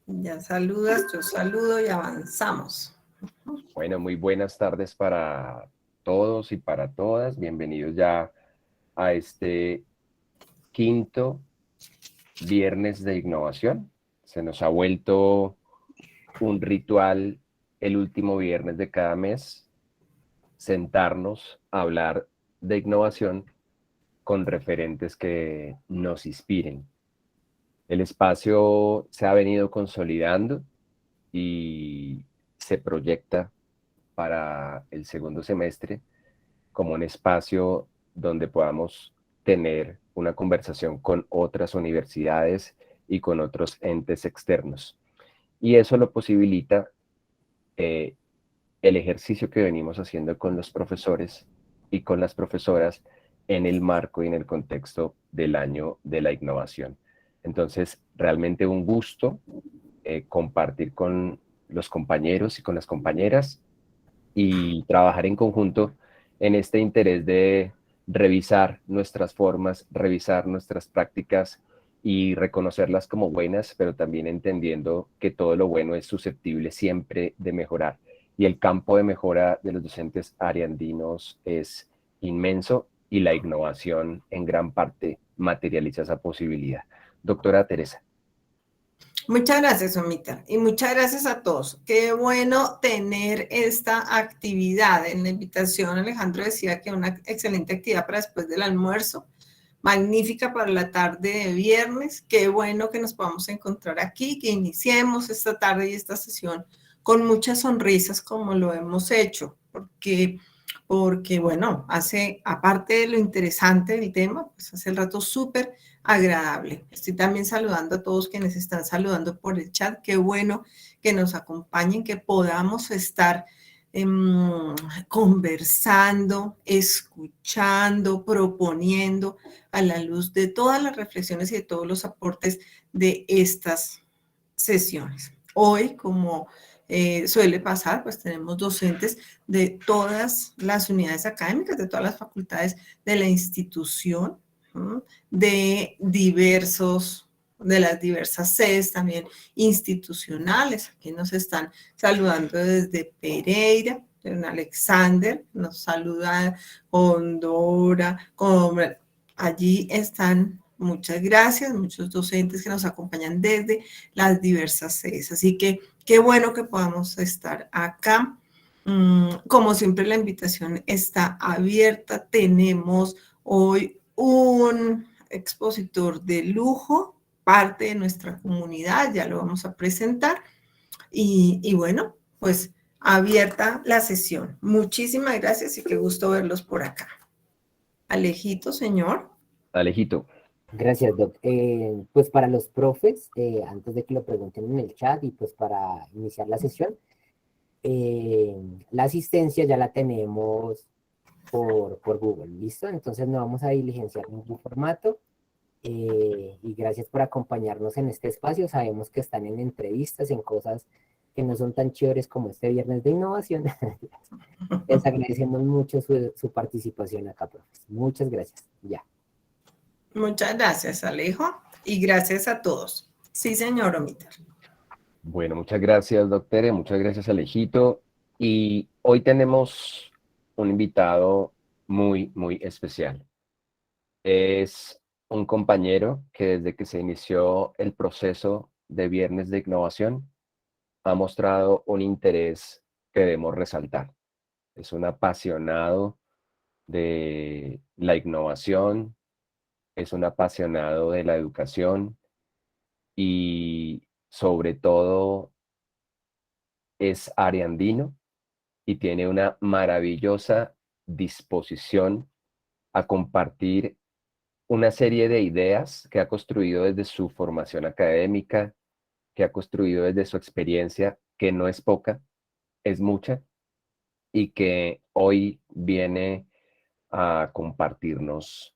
Ya saludas, yo saludo y avanzamos. Bueno, muy buenas tardes para todos y para todas. Bienvenidos ya a este quinto viernes de innovación. Se nos ha vuelto un ritual el último viernes de cada mes, sentarnos a hablar de innovación con referentes que nos inspiren. El espacio se ha venido consolidando y se proyecta para el segundo semestre como un espacio donde podamos tener una conversación con otras universidades y con otros entes externos. Y eso lo posibilita eh, el ejercicio que venimos haciendo con los profesores y con las profesoras en el marco y en el contexto del año de la innovación. Entonces, realmente un gusto compartir con los compañeros y con las compañeras y trabajar en conjunto en este interés de revisar nuestras formas, revisar nuestras prácticas y reconocerlas como buenas, pero también entendiendo que todo lo bueno es susceptible siempre de mejorar. Y el campo de mejora de los docentes ariandinos es inmenso y la innovación en gran parte materializa esa posibilidad. Doctora Teresa. Muchas gracias, Omita, y muchas gracias a todos. Qué bueno tener esta actividad. En la invitación, Alejandro decía que una excelente actividad para después del almuerzo, magnífica para la tarde de viernes. Qué bueno que nos podamos encontrar aquí, que iniciemos esta tarde y esta sesión con muchas sonrisas como lo hemos hecho, porque bueno, aparte de lo interesante del tema, pues hace el rato súper agradable. Estoy también saludando a todos quienes están saludando por el chat. Qué bueno que nos acompañen, que podamos estar conversando, escuchando, proponiendo a la luz de todas las reflexiones y de todos los aportes de estas sesiones. Hoy, como suele pasar, pues tenemos docentes de todas las unidades académicas, de todas las facultades de la institución, de las diversas sedes también institucionales. Aquí nos están saludando desde Pereira, don Alexander, nos saluda con Dora, allí están. Muchas gracias, muchos docentes que nos acompañan desde las diversas sedes. Así que qué bueno que podamos estar acá. Como siempre, la invitación está abierta. Tenemos hoy un expositor de lujo, parte de nuestra comunidad, ya lo vamos a presentar. Y bueno, pues abierta la sesión. Muchísimas gracias y qué gusto verlos por acá. Alejito, señor. Alejito. Gracias, Doc. Pues para los profes, antes de que lo pregunten en el chat y pues para iniciar la sesión, la asistencia ya la tenemos por Google, ¿listo? Entonces no vamos a diligenciar ningún formato. Y gracias por acompañarnos en este espacio. Sabemos que están en entrevistas, en cosas que no son tan chéveres como este viernes de innovación. Les agradecemos mucho su participación acá, profes. Muchas gracias. Ya. Muchas gracias, Alejo, y gracias a todos. Sí, señor Omiter. Bueno, muchas gracias, doctora, muchas gracias, Alejito. Y hoy tenemos un invitado muy, muy especial. Es un compañero que desde que se inició el proceso de Viernes de Innovación ha mostrado un interés que debemos resaltar. Es un apasionado de la innovación, es un apasionado de la educación y sobre todo es ariandino y tiene una maravillosa disposición a compartir una serie de ideas que ha construido desde su formación académica, que ha construido desde su experiencia, que no es poca, es mucha, y que hoy viene a compartirnos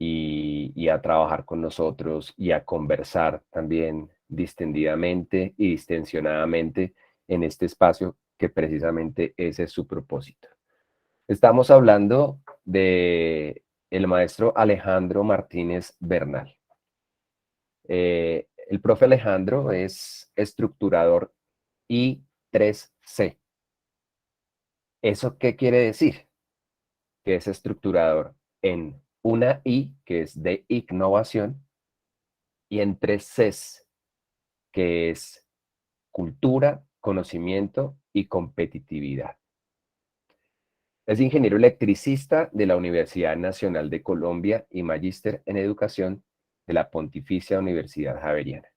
y a trabajar con nosotros y a conversar también distendidamente y distensionadamente en este espacio que precisamente ese es su propósito. Estamos hablando de el maestro Alejandro Martínez Bernal. El profe Alejandro es estructurador I3C. ¿Eso qué quiere decir? Que es estructurador en una I, que es de innovación, y en 3Cs, que es cultura, conocimiento y competitividad. Es ingeniero electricista de la Universidad Nacional de Colombia y magíster en educación de la Pontificia Universidad Javeriana.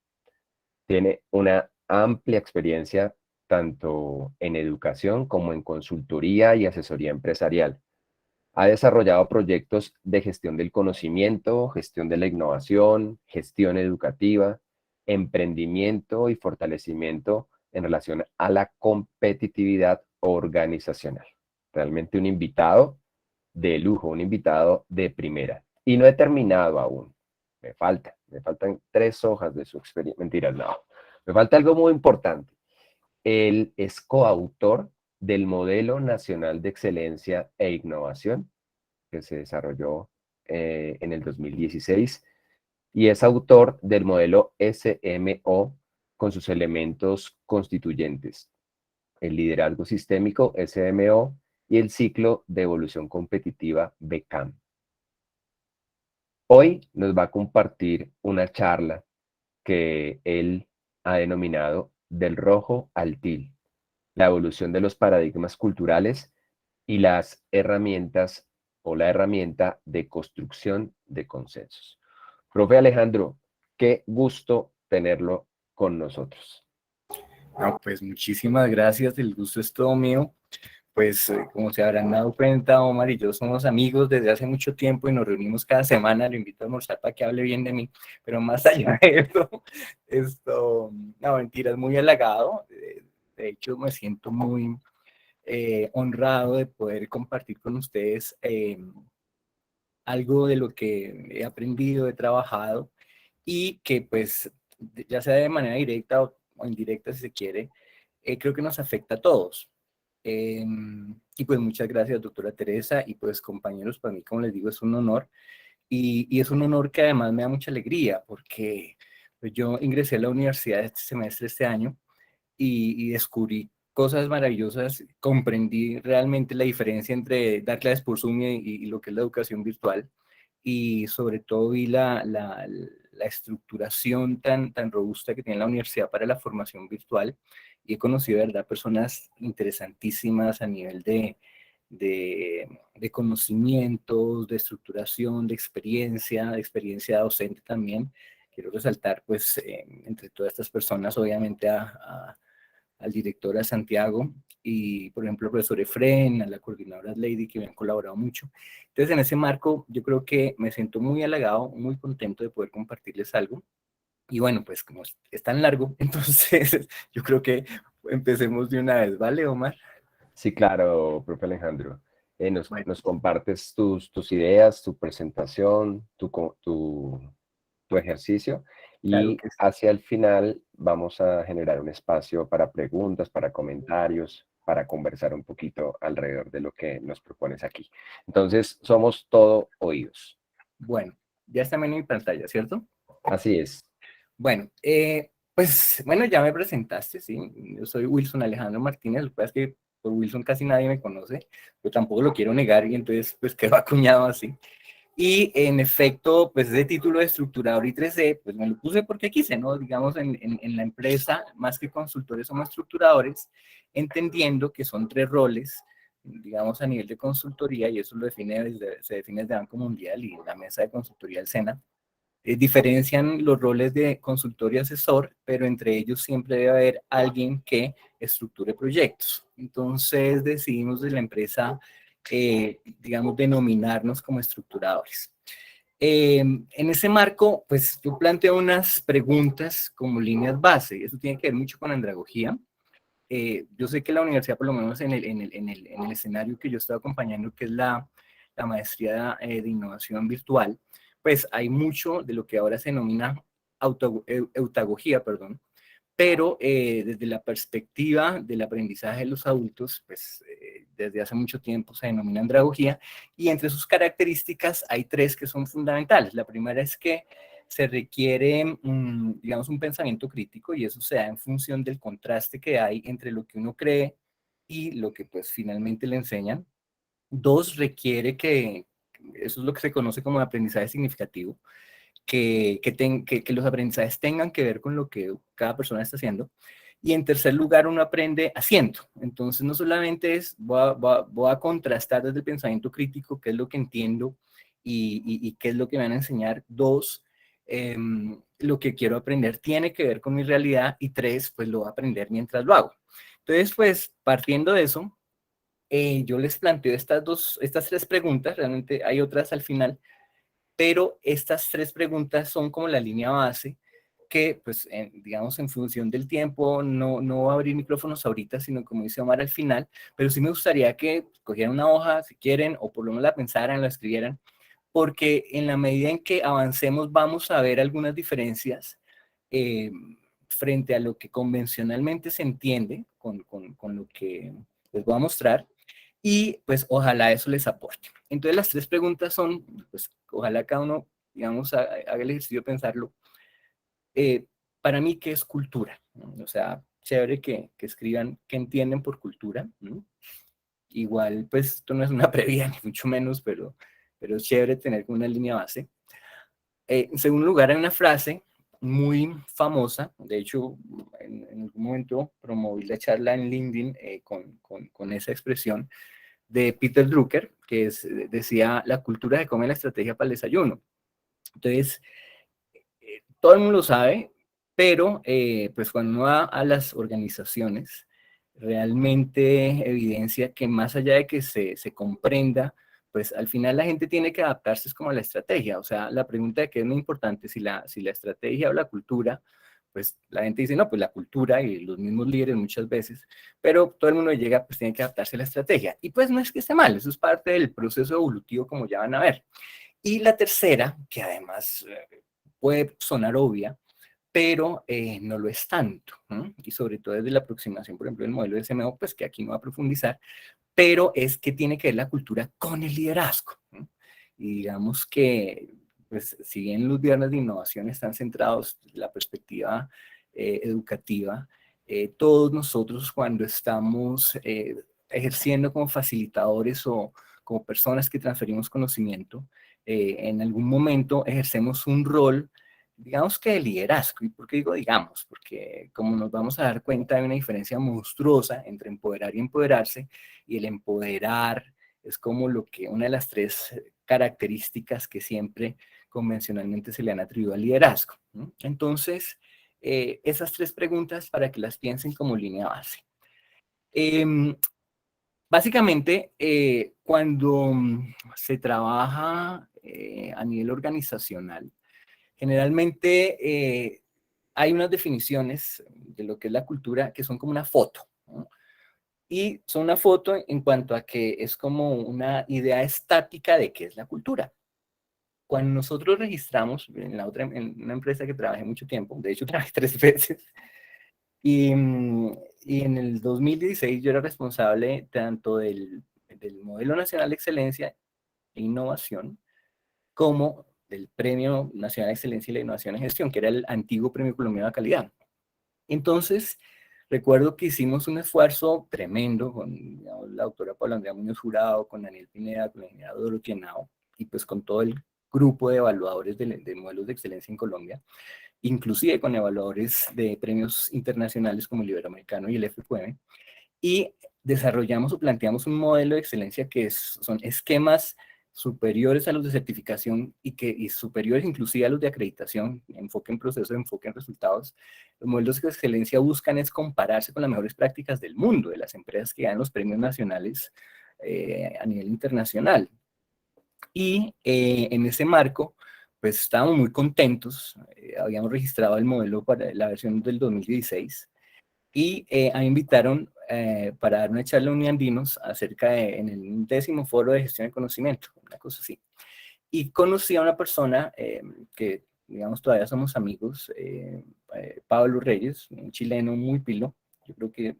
Tiene una amplia experiencia tanto en educación como en consultoría y asesoría empresarial. Ha desarrollado proyectos de gestión del conocimiento, gestión de la innovación, gestión educativa, emprendimiento y fortalecimiento en relación a la competitividad organizacional. Realmente un invitado de lujo, un invitado de primera. Y no he terminado aún. Me faltan 3 hojas de su experiencia. Mentiras, no. Me falta algo muy importante. Él es coautor del Modelo Nacional de Excelencia e Innovación, que se desarrolló en el 2016, y es autor del modelo SMO con sus elementos constituyentes, el liderazgo sistémico SMO y el ciclo de evolución competitiva BCAM. Hoy nos va a compartir una charla que él ha denominado Del rojo al til, la evolución de los paradigmas culturales y las herramientas o la herramienta de construcción de consensos. Profe Alejandro, qué gusto tenerlo con nosotros. No, pues muchísimas gracias, el gusto es todo mío. Pues como se habrán dado cuenta, Omar y yo somos amigos desde hace mucho tiempo y nos reunimos cada semana, lo invito a almorzar para que hable bien de mí, pero más allá de eso, no, mentiras, muy halagado. De hecho, me siento muy honrado de poder compartir con ustedes algo de lo que he aprendido, he trabajado y que pues ya sea de manera directa o indirecta si se quiere, creo que nos afecta a todos. Y pues muchas gracias, doctora Teresa, y pues compañeros, para mí, como les digo, es un honor, y es un honor que además me da mucha alegría, porque pues, yo ingresé a la universidad este semestre, este año, y descubrí cosas maravillosas, comprendí realmente la diferencia entre dar clases por Zoom y lo que es la educación virtual, y sobre todo vi la estructuración tan robusta que tiene la universidad para la formación virtual, y he conocido, de verdad, personas interesantísimas a nivel de conocimientos, de estructuración, de experiencia docente también. Quiero resaltar, pues, entre todas estas personas, obviamente, al director, a Santiago, y, por ejemplo, al profesor Efren, a la coordinadora Lady, que me han colaborado mucho. Entonces, en ese marco, yo creo que me siento muy halagado, muy contento de poder compartirles algo. Y bueno, pues como es tan largo, entonces yo creo que empecemos de una vez, ¿vale, Omar? Sí, claro, profe Alejandro. Bueno, Nos compartes tus ideas, tu presentación, tu ejercicio, claro y que sí. hacia el final vamos a generar un espacio para preguntas, para comentarios, para conversar un poquito alrededor de lo que nos propones aquí. Entonces, somos todo oídos. Bueno, ya está en mi pantalla, ¿cierto? Así es. Bueno, pues bueno, ya me presentaste, ¿sí? Yo soy Wilson Alejandro Martínez, lo que pasa es que por Wilson casi nadie me conoce, pero tampoco lo quiero negar y entonces pues quedó acuñado así. Y en efecto, pues ese título de estructurador I3D, pues me lo puse porque quise, ¿no? Digamos, en la empresa, más que consultores somos estructuradores, entendiendo que son 3 roles, digamos, a nivel de consultoría, y eso se define desde Banco Mundial y la mesa de consultoría del SENA. Diferencian los roles de consultor y asesor, pero entre ellos siempre debe haber alguien que estructure proyectos. Entonces decidimos de la empresa, digamos, denominarnos como estructuradores. En ese marco, pues yo planteo unas preguntas como líneas base. Eso tiene que ver mucho con andragogía. Yo sé que la universidad, por lo menos en el escenario que yo estoy acompañando, que es la maestría de innovación virtual, pues hay mucho de lo que ahora se denomina eutagogía, perdón, pero desde la perspectiva del aprendizaje de los adultos, pues desde hace mucho tiempo se denomina andragogía, y entre sus características hay 3 que son fundamentales. La primera es que se requiere, digamos, un pensamiento crítico, y eso se da en función del contraste que hay entre lo que uno cree y lo que pues finalmente le enseñan. Dos, requiere que, eso es lo que se conoce como aprendizaje significativo, que los aprendizajes tengan que ver con lo que cada persona está haciendo. Y en tercer lugar, uno aprende haciendo. Entonces, no solamente es, voy a contrastar desde el pensamiento crítico qué es lo que entiendo y qué es lo que me van a enseñar. Dos, lo que quiero aprender tiene que ver con mi realidad. Y tres, pues lo voy a aprender mientras lo hago. Entonces, pues partiendo de eso, yo les planteo estas tres preguntas. Realmente hay otras al final, pero estas tres preguntas son como la línea base que, pues, digamos, en función del tiempo, no voy a abrir micrófonos ahorita, sino como dice Omar al final, pero sí me gustaría que cogieran una hoja, si quieren, o por lo menos la pensaran, la escribieran, porque en la medida en que avancemos vamos a ver algunas diferencias eh, frente a lo que convencionalmente se entiende con lo que les voy a mostrar, y pues ojalá eso les aporte. Entonces las tres preguntas son, pues ojalá cada uno, digamos, haga el ejercicio de pensarlo. Para mí, ¿qué es cultura? O sea, chévere que escriban qué entienden por cultura, ¿no? Igual, pues esto no es una previa, ni mucho menos, pero es chévere tener una línea base. En segundo lugar, hay una frase muy famosa, de hecho, en algún momento promoví la charla en LinkedIn con esa expresión, de Peter Drucker, que decía, la cultura se come la estrategia para el desayuno. Entonces, todo el mundo lo sabe, pero pues cuando uno va a las organizaciones, realmente evidencia que más allá de que se comprenda, pues al final la gente tiene que adaptarse como a la estrategia. O sea, la pregunta de qué es muy importante, si la estrategia o la cultura, pues la gente dice, no, pues la cultura, y los mismos líderes muchas veces, pero todo el mundo llega, pues tiene que adaptarse a la estrategia. Y pues no es que esté mal, eso es parte del proceso evolutivo, como ya van a ver. Y la tercera, que además puede sonar obvia, pero no lo es tanto, ¿no? Y sobre todo desde la aproximación, por ejemplo, del modelo de SMO, pues que aquí no va a profundizar, pero es que tiene que ver la cultura con el liderazgo, ¿no? Y digamos que, pues, si bien los viernes de innovación están centrados en la perspectiva educativa, todos nosotros cuando estamos ejerciendo como facilitadores o como personas que transferimos conocimiento, en algún momento ejercemos un rol, digamos que de liderazgo. ¿Y por qué digo digamos? Porque como nos vamos a dar cuenta, hay una diferencia monstruosa entre empoderar y empoderarse, y el empoderar es como una de las tres características que siempre convencionalmente se le han atribuido al liderazgo, ¿no? Entonces, esas tres preguntas para que las piensen como línea base. Básicamente, cuando se trabaja a nivel organizacional, generalmente hay unas definiciones de lo que es la cultura que son como una foto, ¿no? Y son una foto en cuanto a que es como una idea estática de qué es la cultura. Cuando nosotros registramos en una empresa que trabajé mucho tiempo, de hecho trabajé 3 veces, y en el 2016 yo era responsable tanto del Modelo Nacional de Excelencia e Innovación, como del Premio Nacional de Excelencia y la Innovación en Gestión, que era el antiguo Premio Colombiano de Calidad. Entonces, recuerdo que hicimos un esfuerzo tremendo con, digamos, la doctora Paula Andrea Muñoz Jurado, con Daniel Pineda, con la ingeniera Dorothy Henao, y pues con todo el grupo de evaluadores de modelos de excelencia en Colombia, inclusive con evaluadores de premios internacionales como el Iberoamericano y el FQM, y desarrollamos o planteamos un modelo de excelencia que son esquemas superiores a los de certificación y superiores inclusive a los de acreditación, enfoque en proceso, enfoque en resultados. Los modelos de excelencia buscan es compararse con las mejores prácticas del mundo, de las empresas que ganan los premios nacionales a nivel internacional. Y en ese marco, pues estábamos muy contentos, habíamos registrado el modelo para la versión del 2016, y a mí me invitaron para dar una charla a Uniandinos acerca en el 10º foro de gestión de conocimiento, una cosa así. Y conocí a una persona que, digamos, todavía somos amigos, Pablo Reyes, un chileno muy pilo. Yo creo que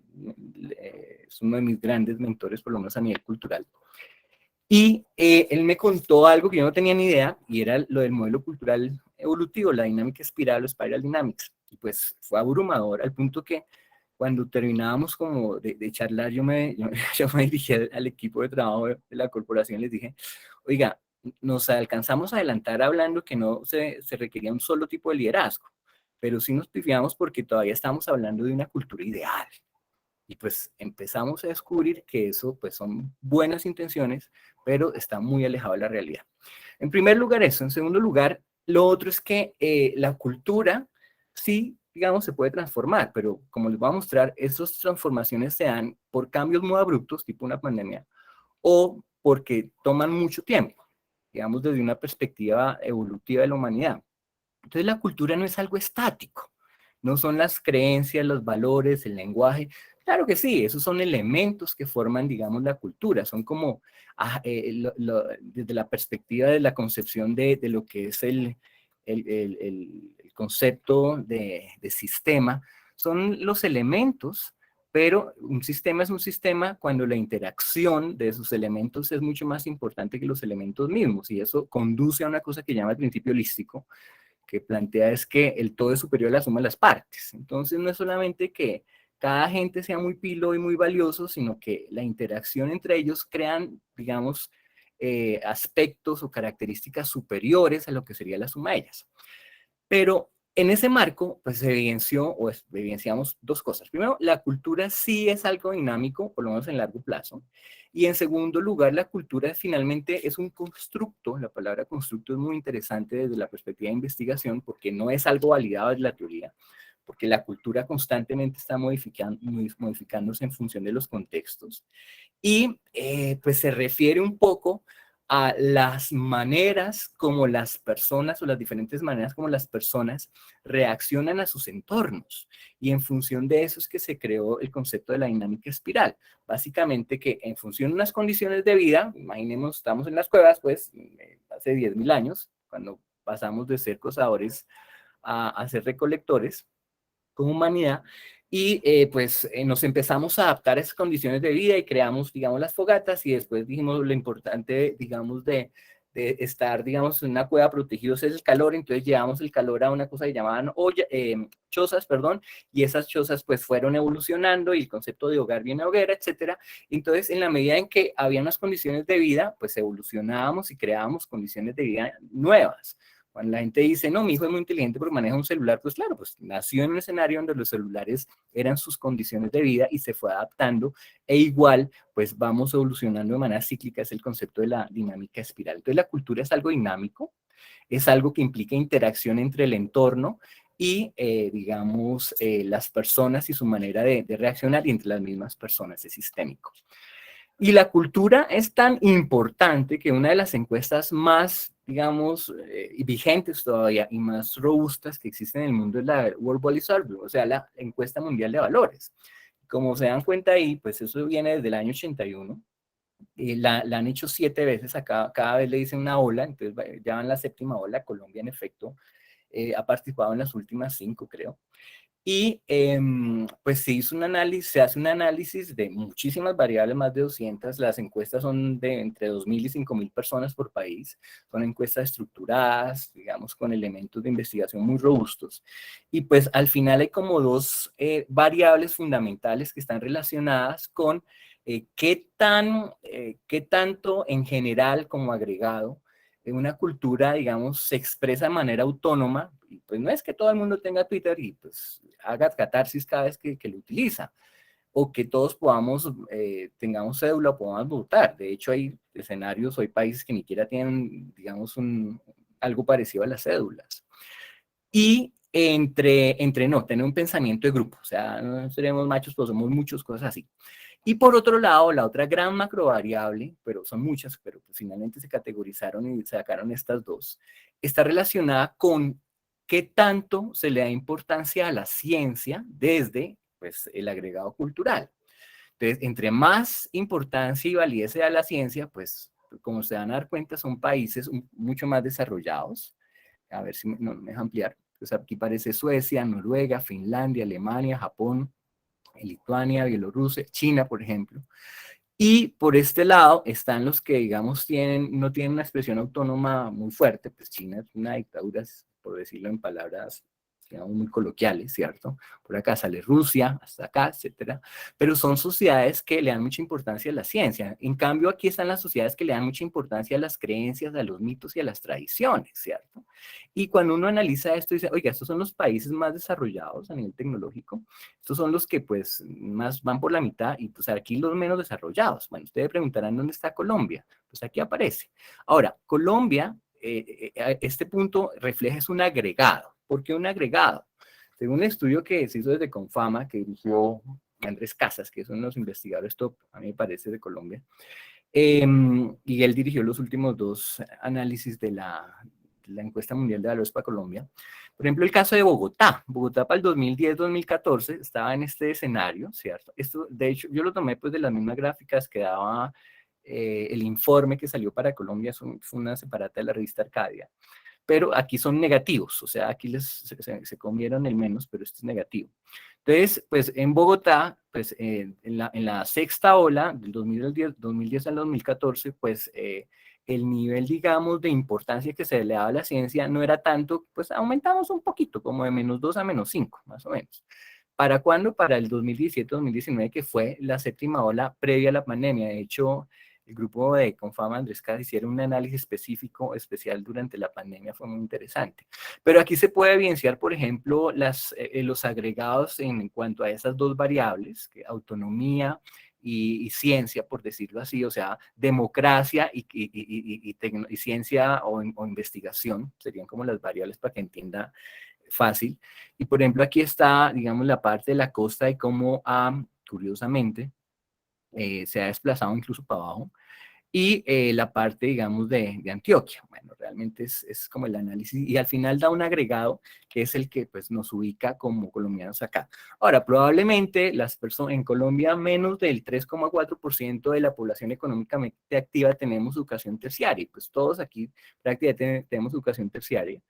es uno de mis grandes mentores, por lo menos a nivel cultural. Y él me contó algo que yo no tenía ni idea, y era lo del modelo cultural evolutivo, la dinámica espiral o spiral dynamics. Y pues fue abrumador al punto que cuando terminábamos como de charlar, yo me dirigí al equipo de trabajo de la corporación y les dije, oiga, nos alcanzamos a adelantar hablando que no se requería un solo tipo de liderazgo, pero sí nos pifiamos porque todavía estamos hablando de una cultura ideal. Y pues empezamos a descubrir que eso pues son buenas intenciones, pero está muy alejado de la realidad. En primer lugar eso. En segundo lugar, lo otro es que la cultura sí, digamos, se puede transformar, pero como les voy a mostrar, esas transformaciones se dan por cambios muy abruptos, tipo una pandemia, o porque toman mucho tiempo, digamos, desde una perspectiva evolutiva de la humanidad. Entonces la cultura no es algo estático, no son las creencias, los valores, el lenguaje. Claro que sí, esos son elementos que forman, digamos, la cultura, son como desde la perspectiva de la concepción de lo que es el concepto de sistema, son los elementos, pero un sistema es un sistema cuando la interacción de esos elementos es mucho más importante que los elementos mismos, y eso conduce a una cosa que llama el principio holístico, que plantea es que el todo es superior a la suma de las partes. Entonces no es solamente que cada agente sea muy pilo y muy valioso, sino que la interacción entre ellos crean, digamos, aspectos o características superiores a lo que sería la suma de ellas. Pero en ese marco, pues se evidenció o evidenciamos dos cosas. Primero, la cultura sí es algo dinámico, por lo menos en largo plazo. Y en segundo lugar, la cultura finalmente es un constructo. La palabra constructo es muy interesante desde la perspectiva de investigación porque no es algo validado desde la teoría, porque la cultura constantemente está modificándose en función de los contextos. Y pues se refiere un poco a las maneras como las personas o las diferentes maneras como las personas reaccionan a sus entornos. Y en función de eso es que se creó el concepto de la dinámica espiral. Básicamente que en función de unas condiciones de vida, imaginemos, estamos en las cuevas, pues hace 10.000 años, cuando pasamos de ser cazadores a ser recolectores, como humanidad, y pues nos empezamos a adaptar a esas condiciones de vida y creamos, digamos, las fogatas, y después dijimos lo importante, digamos, de estar, digamos, en una cueva protegidos es el calor. Entonces llevamos el calor a una cosa que llamaban chozas, perdón, y esas chozas pues fueron evolucionando y el concepto de hogar viene a hoguera, etcétera. Entonces, en la medida en que había unas condiciones de vida, pues evolucionábamos y creábamos condiciones de vida nuevas. Cuando la gente dice, no, mi hijo es muy inteligente porque maneja un celular, pues claro, pues nació en un escenario donde los celulares eran sus condiciones de vida y se fue adaptando, e igual, pues vamos evolucionando de manera cíclica, es el concepto de la dinámica espiral. Entonces la cultura es algo dinámico, es algo que implica interacción entre el entorno y, digamos, las personas y su manera de reaccionar, y entre las mismas personas, es sistémico. Y la cultura es tan importante que una de las encuestas más, digamos, vigentes todavía y más robustas que existen en el mundo es la World Value Survey, o sea, la encuesta mundial de valores. Como se dan cuenta ahí, pues eso viene desde el año 81. La han hecho 7 veces, cada vez le dicen una ola, entonces ya van la 7ª ola. Colombia, en efecto, ha participado en las últimas 5, creo. Y pues se hace un análisis de muchísimas variables, más de 200. Las encuestas son de entre 2.000 y 5.000 personas por país. Son encuestas estructuradas, digamos, con elementos de investigación muy robustos. Y pues al final hay como dos variables fundamentales que están relacionadas con qué tanto en general como agregado una cultura, digamos, se expresa de manera autónoma. Y pues no es que todo el mundo tenga Twitter y pues haga catarsis cada vez que lo utiliza, o que todos tengamos cédula o podamos votar. De hecho, hay escenarios, hay países que ni siquiera tienen, digamos, algo parecido a las cédulas. Y tener un pensamiento de grupo, o sea, no seremos machos, pero somos muchos, cosas así. Y por otro lado, la otra gran macrovariable, pero son muchas, pero pues finalmente se categorizaron y sacaron estas dos, está relacionada con qué tanto se le da importancia a la ciencia desde pues, el agregado cultural. Entonces, entre más importancia y validez se da a la ciencia, pues como se van a dar cuenta, son países mucho más desarrollados. A ver si me deja ampliar. Pues aquí aparece Suecia, Noruega, Finlandia, Alemania, Japón, Lituania, Bielorrusia, China, por ejemplo. Y por este lado están los que, digamos, no tienen una expresión autónoma muy fuerte, pues China es una dictadura, por decirlo en palabras, digamos, muy coloquiales, ¿cierto? Por acá sale Rusia, hasta acá, etcétera. Pero son sociedades que le dan mucha importancia a la ciencia. En cambio, aquí están las sociedades que le dan mucha importancia a las creencias, a los mitos y a las tradiciones, ¿cierto? Y cuando uno analiza esto, dice, oiga, estos son los países más desarrollados a nivel tecnológico, estos son los que pues más van por la mitad y pues aquí los menos desarrollados. Bueno, ustedes preguntarán dónde está Colombia. Pues aquí aparece. Ahora, Colombia, a este punto refleja es un agregado. ¿Por qué un agregado? Según un estudio que se hizo desde Confama, que dirigió Andrés Casas, que es uno de los investigadores top, a mí me parece, de Colombia, y él dirigió los últimos 2 análisis de la encuesta mundial de valores para Colombia. Por ejemplo, el caso de Bogotá. Bogotá para el 2010-2014 estaba en este escenario, ¿cierto? Esto, de hecho, yo lo tomé pues de las mismas gráficas que daba el informe que salió para Colombia, fue una separata de la revista Arcadia. Pero aquí son negativos, o sea, aquí se comieron el menos, pero esto es negativo. Entonces, pues en Bogotá, pues en la sexta ola, del 2010 al 2014, pues el nivel, digamos, de importancia que se le daba a la ciencia no era tanto, pues aumentamos un poquito, como de -2 a -5, más o menos. ¿Para cuándo? Para el 2017-2019, que fue la séptima ola previa a la pandemia. De hecho, el grupo de Confama Andrés Casas hicieron un análisis especial durante la pandemia, fue muy interesante. Pero aquí se puede evidenciar, por ejemplo, los agregados en cuanto a esas 2 variables, que autonomía y ciencia, por decirlo así, o sea, democracia y ciencia o investigación, serían como las variables para que entienda fácil. Y por ejemplo, aquí está, digamos, la parte de la costa y cómo, curiosamente, se ha desplazado incluso para abajo. Y la parte, digamos, de Antioquia. Bueno, realmente es como el análisis y al final da un agregado que es el que pues, nos ubica como colombianos acá. Ahora, probablemente las personas en Colombia, menos del 3,4% de la población económicamente activa tenemos educación terciaria. Y pues todos aquí prácticamente tenemos educación terciaria.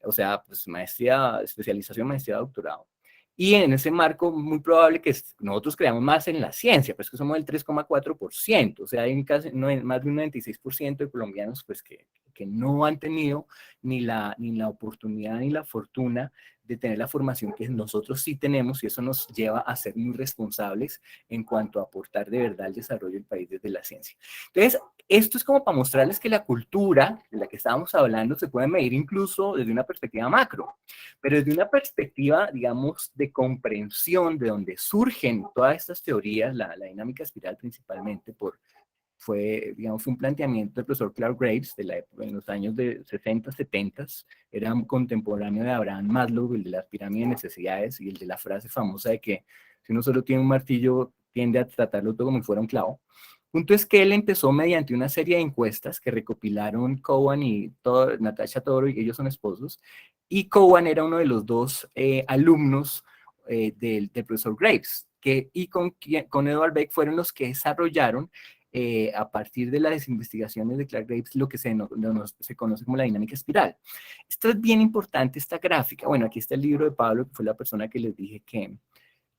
O sea, pues maestría, especialización, maestría, doctorado. Y en ese marco, muy probable que nosotros creamos más en la ciencia, pues que somos el 3,4%, o sea, hay más de un 96% de colombianos pues que no han tenido ni la oportunidad ni la fortuna de tener la formación que nosotros sí tenemos y eso nos lleva a ser muy responsables en cuanto a aportar de verdad al desarrollo del país desde la ciencia. Entonces, esto es como para mostrarles que la cultura de la que estábamos hablando se puede medir incluso desde una perspectiva macro, pero desde una perspectiva, digamos, de comprensión de donde surgen todas estas teorías, la dinámica espiral principalmente fue un planteamiento del profesor Clark Graves de la época, en los años de 60, 70, era un contemporáneo de Abraham Maslow, el de las pirámides de necesidades y el de la frase famosa de que si uno solo tiene un martillo, tiende a tratarlo todo como si fuera un clavo. El punto es que él empezó mediante una serie de encuestas que recopilaron Cowan y Natasha Toro, y ellos son esposos, y Cowan era uno de los 2 alumnos del profesor Graves, y con Edward Beck fueron los que desarrollaron a partir de las investigaciones de Clark Graves, lo que se conoce como la dinámica espiral. Esto es bien importante, esta gráfica. Bueno, aquí está el libro de Pablo, que fue la persona que les dije que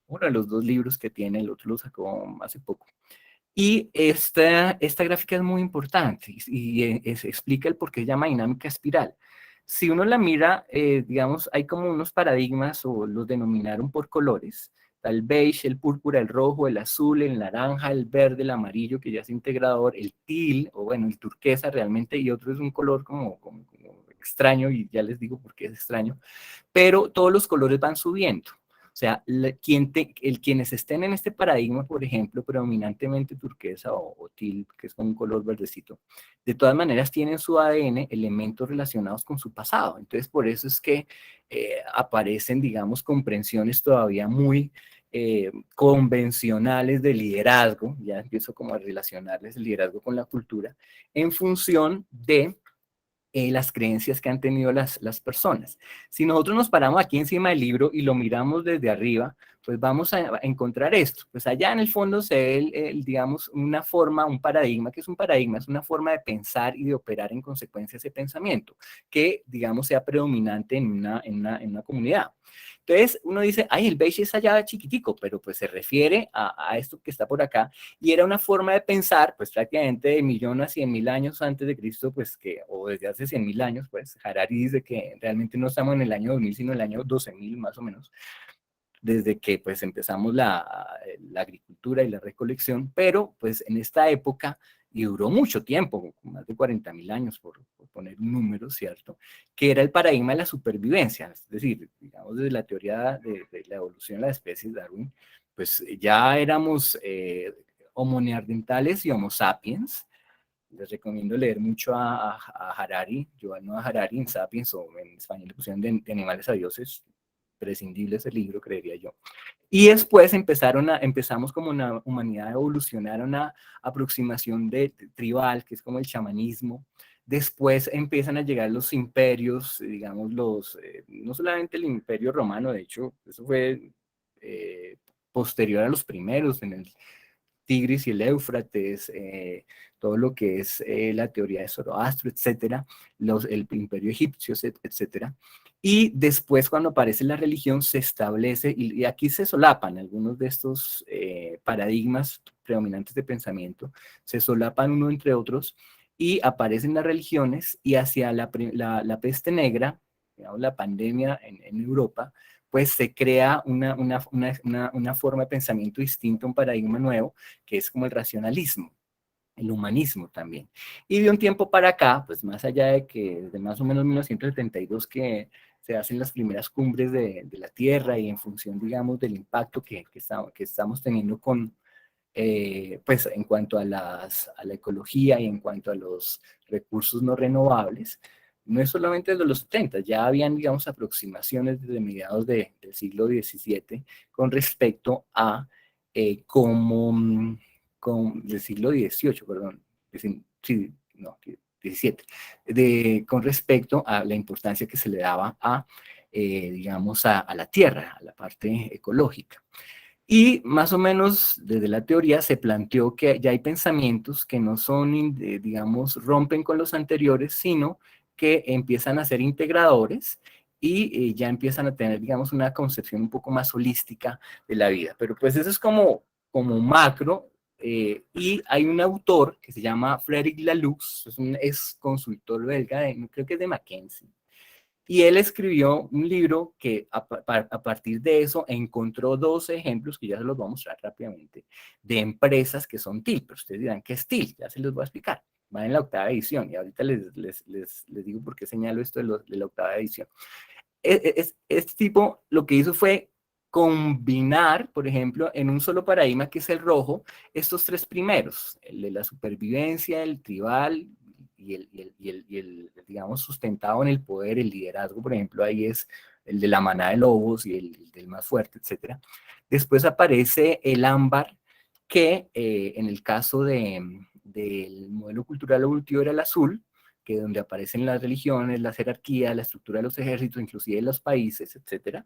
uno de los 2 libros que tiene, el otro lo sacó hace poco. Y esta gráfica es muy importante y explica el por qué se llama dinámica espiral. Si uno la mira, digamos, hay como unos paradigmas o los denominaron por colores. El beige, el púrpura, el rojo, el azul, el naranja, el verde, el amarillo, que ya es integrador, el teal, o bueno, el turquesa realmente, y otro es un color como extraño, y ya les digo por qué es extraño, pero todos los colores van subiendo. O sea, quienes estén en este paradigma, por ejemplo, predominantemente turquesa o teal, que es con un color verdecito, de todas maneras tienen su ADN elementos relacionados con su pasado. Entonces, por eso es que aparecen, digamos, comprensiones todavía muy convencionales de liderazgo, ya empiezo como a relacionarles el liderazgo con la cultura, en función de las creencias que han tenido las personas. Si nosotros nos paramos aquí encima del libro y lo miramos desde arriba, pues vamos a encontrar esto. Pues allá en el fondo se ve, digamos, una forma, un paradigma, que es un paradigma, es una forma de pensar y de operar en consecuencia de ese pensamiento, que, digamos, sea predominante en una comunidad. Entonces uno dice, ay, el beige es allá chiquitico, pero pues se refiere a esto que está por acá, y era una forma de pensar, pues prácticamente de 1.000.000 a 100.000 años antes de Cristo, pues que, o desde hace 100.000 años, pues Harari dice que realmente no estamos en el año 2000, sino en el año 12.000 más o menos, desde que pues empezamos la agricultura y la recolección, pero pues en esta época, y duró mucho tiempo, más de 40.000 años por poner un número, ¿cierto? Que era el paradigma de la supervivencia, es decir, digamos desde la teoría de la evolución de las especies, Darwin, pues ya éramos Homo neandertales y Homo sapiens. Les recomiendo leer mucho a Harari, Yuval Noah Harari en Sapiens, o en español le pusieron de animales a dioses, prescindible ese libro, creería yo. Y después empezamos como una humanidad a evolucionar a una aproximación tribal, que es como el chamanismo. Después empiezan a llegar los imperios, digamos, no solamente el imperio romano, de hecho, eso fue posterior a los primeros, en el Tigris y el Éufrates, todo lo que es la teoría de Zoroastro, etcétera, el imperio egipcio, etcétera. Y después, cuando aparece la religión, se establece, y aquí se solapan algunos de estos paradigmas predominantes de pensamiento, se solapan uno entre otros, y aparecen las religiones, y hacia la peste negra, digamos, la pandemia en Europa, pues se crea una forma de pensamiento distinta, un paradigma nuevo, que es como el racionalismo, el humanismo también. Y de un tiempo para acá, pues más allá de que desde más o menos 1972 que se hacen las primeras cumbres de la Tierra, y en función, digamos, del impacto que estamos teniendo pues en cuanto a la ecología y en cuanto a los recursos no renovables, no es solamente desde los 70, ya habían, digamos, aproximaciones desde mediados del siglo XVII con respecto a del siglo XVIII, perdón, sí, no, XVII, con respecto a la importancia que se le daba digamos, a la tierra, a la parte ecológica. Y más o menos desde la teoría se planteó que ya hay pensamientos que no son, digamos, rompen con los anteriores, sino que empiezan a ser integradores y ya empiezan a tener, digamos, una concepción un poco más holística de la vida. Pero pues eso es como macro, y hay un autor que se llama Frédéric Laloux, es un ex consultor belga, creo que es de McKinsey, y él escribió un libro que a partir de eso encontró 12 ejemplos, que ya se los voy a mostrar rápidamente, de empresas que son TIL. Pero ustedes dirán, ¿qué es TIL? Ya se los voy a explicar. Va en la 8ª edición, y ahorita les digo por qué señalo esto de la 8ª edición. Este tipo lo que hizo fue combinar, por ejemplo, en un solo paradigma, que es el rojo, estos tres primeros, el de la supervivencia, el tribal y el, digamos, sustentado en el poder, el liderazgo, por ejemplo, ahí es el de la manada de lobos y el del más fuerte, etc. Después aparece el ámbar, que en el caso del modelo cultural evolutivo era el azul, que donde aparecen las religiones, las jerarquías, la estructura de los ejércitos, inclusive de los países, etc.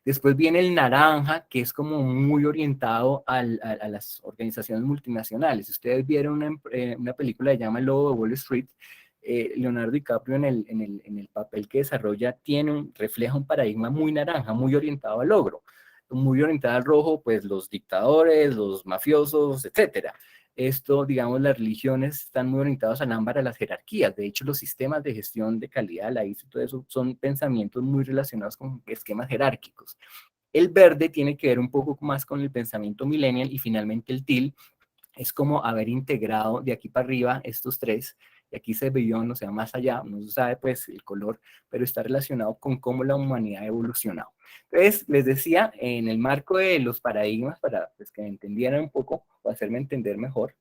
Después viene el naranja, que es como muy orientado a las organizaciones multinacionales. Si ustedes vieron una película que se llama El Lobo de Wall Street, Leonardo DiCaprio en el papel que desarrolla refleja un paradigma muy naranja, muy orientado al logro. Muy orientado al rojo, pues los dictadores, los mafiosos, etcétera. Esto, digamos, las religiones están muy orientadas al ámbar, a las jerarquías. De hecho, los sistemas de gestión de calidad, la ISO y todo eso, son pensamientos muy relacionados con esquemas jerárquicos. El verde tiene que ver un poco más con el pensamiento millennial, y finalmente el teal es como haber integrado de aquí para arriba estos tres, y aquí se vio, o sea, más allá, no se sabe pues el color, pero está relacionado con cómo la humanidad ha evolucionado. Entonces, les decía, en el marco de los paradigmas, para pues, que me entendieran un poco, o hacerme entender mejor,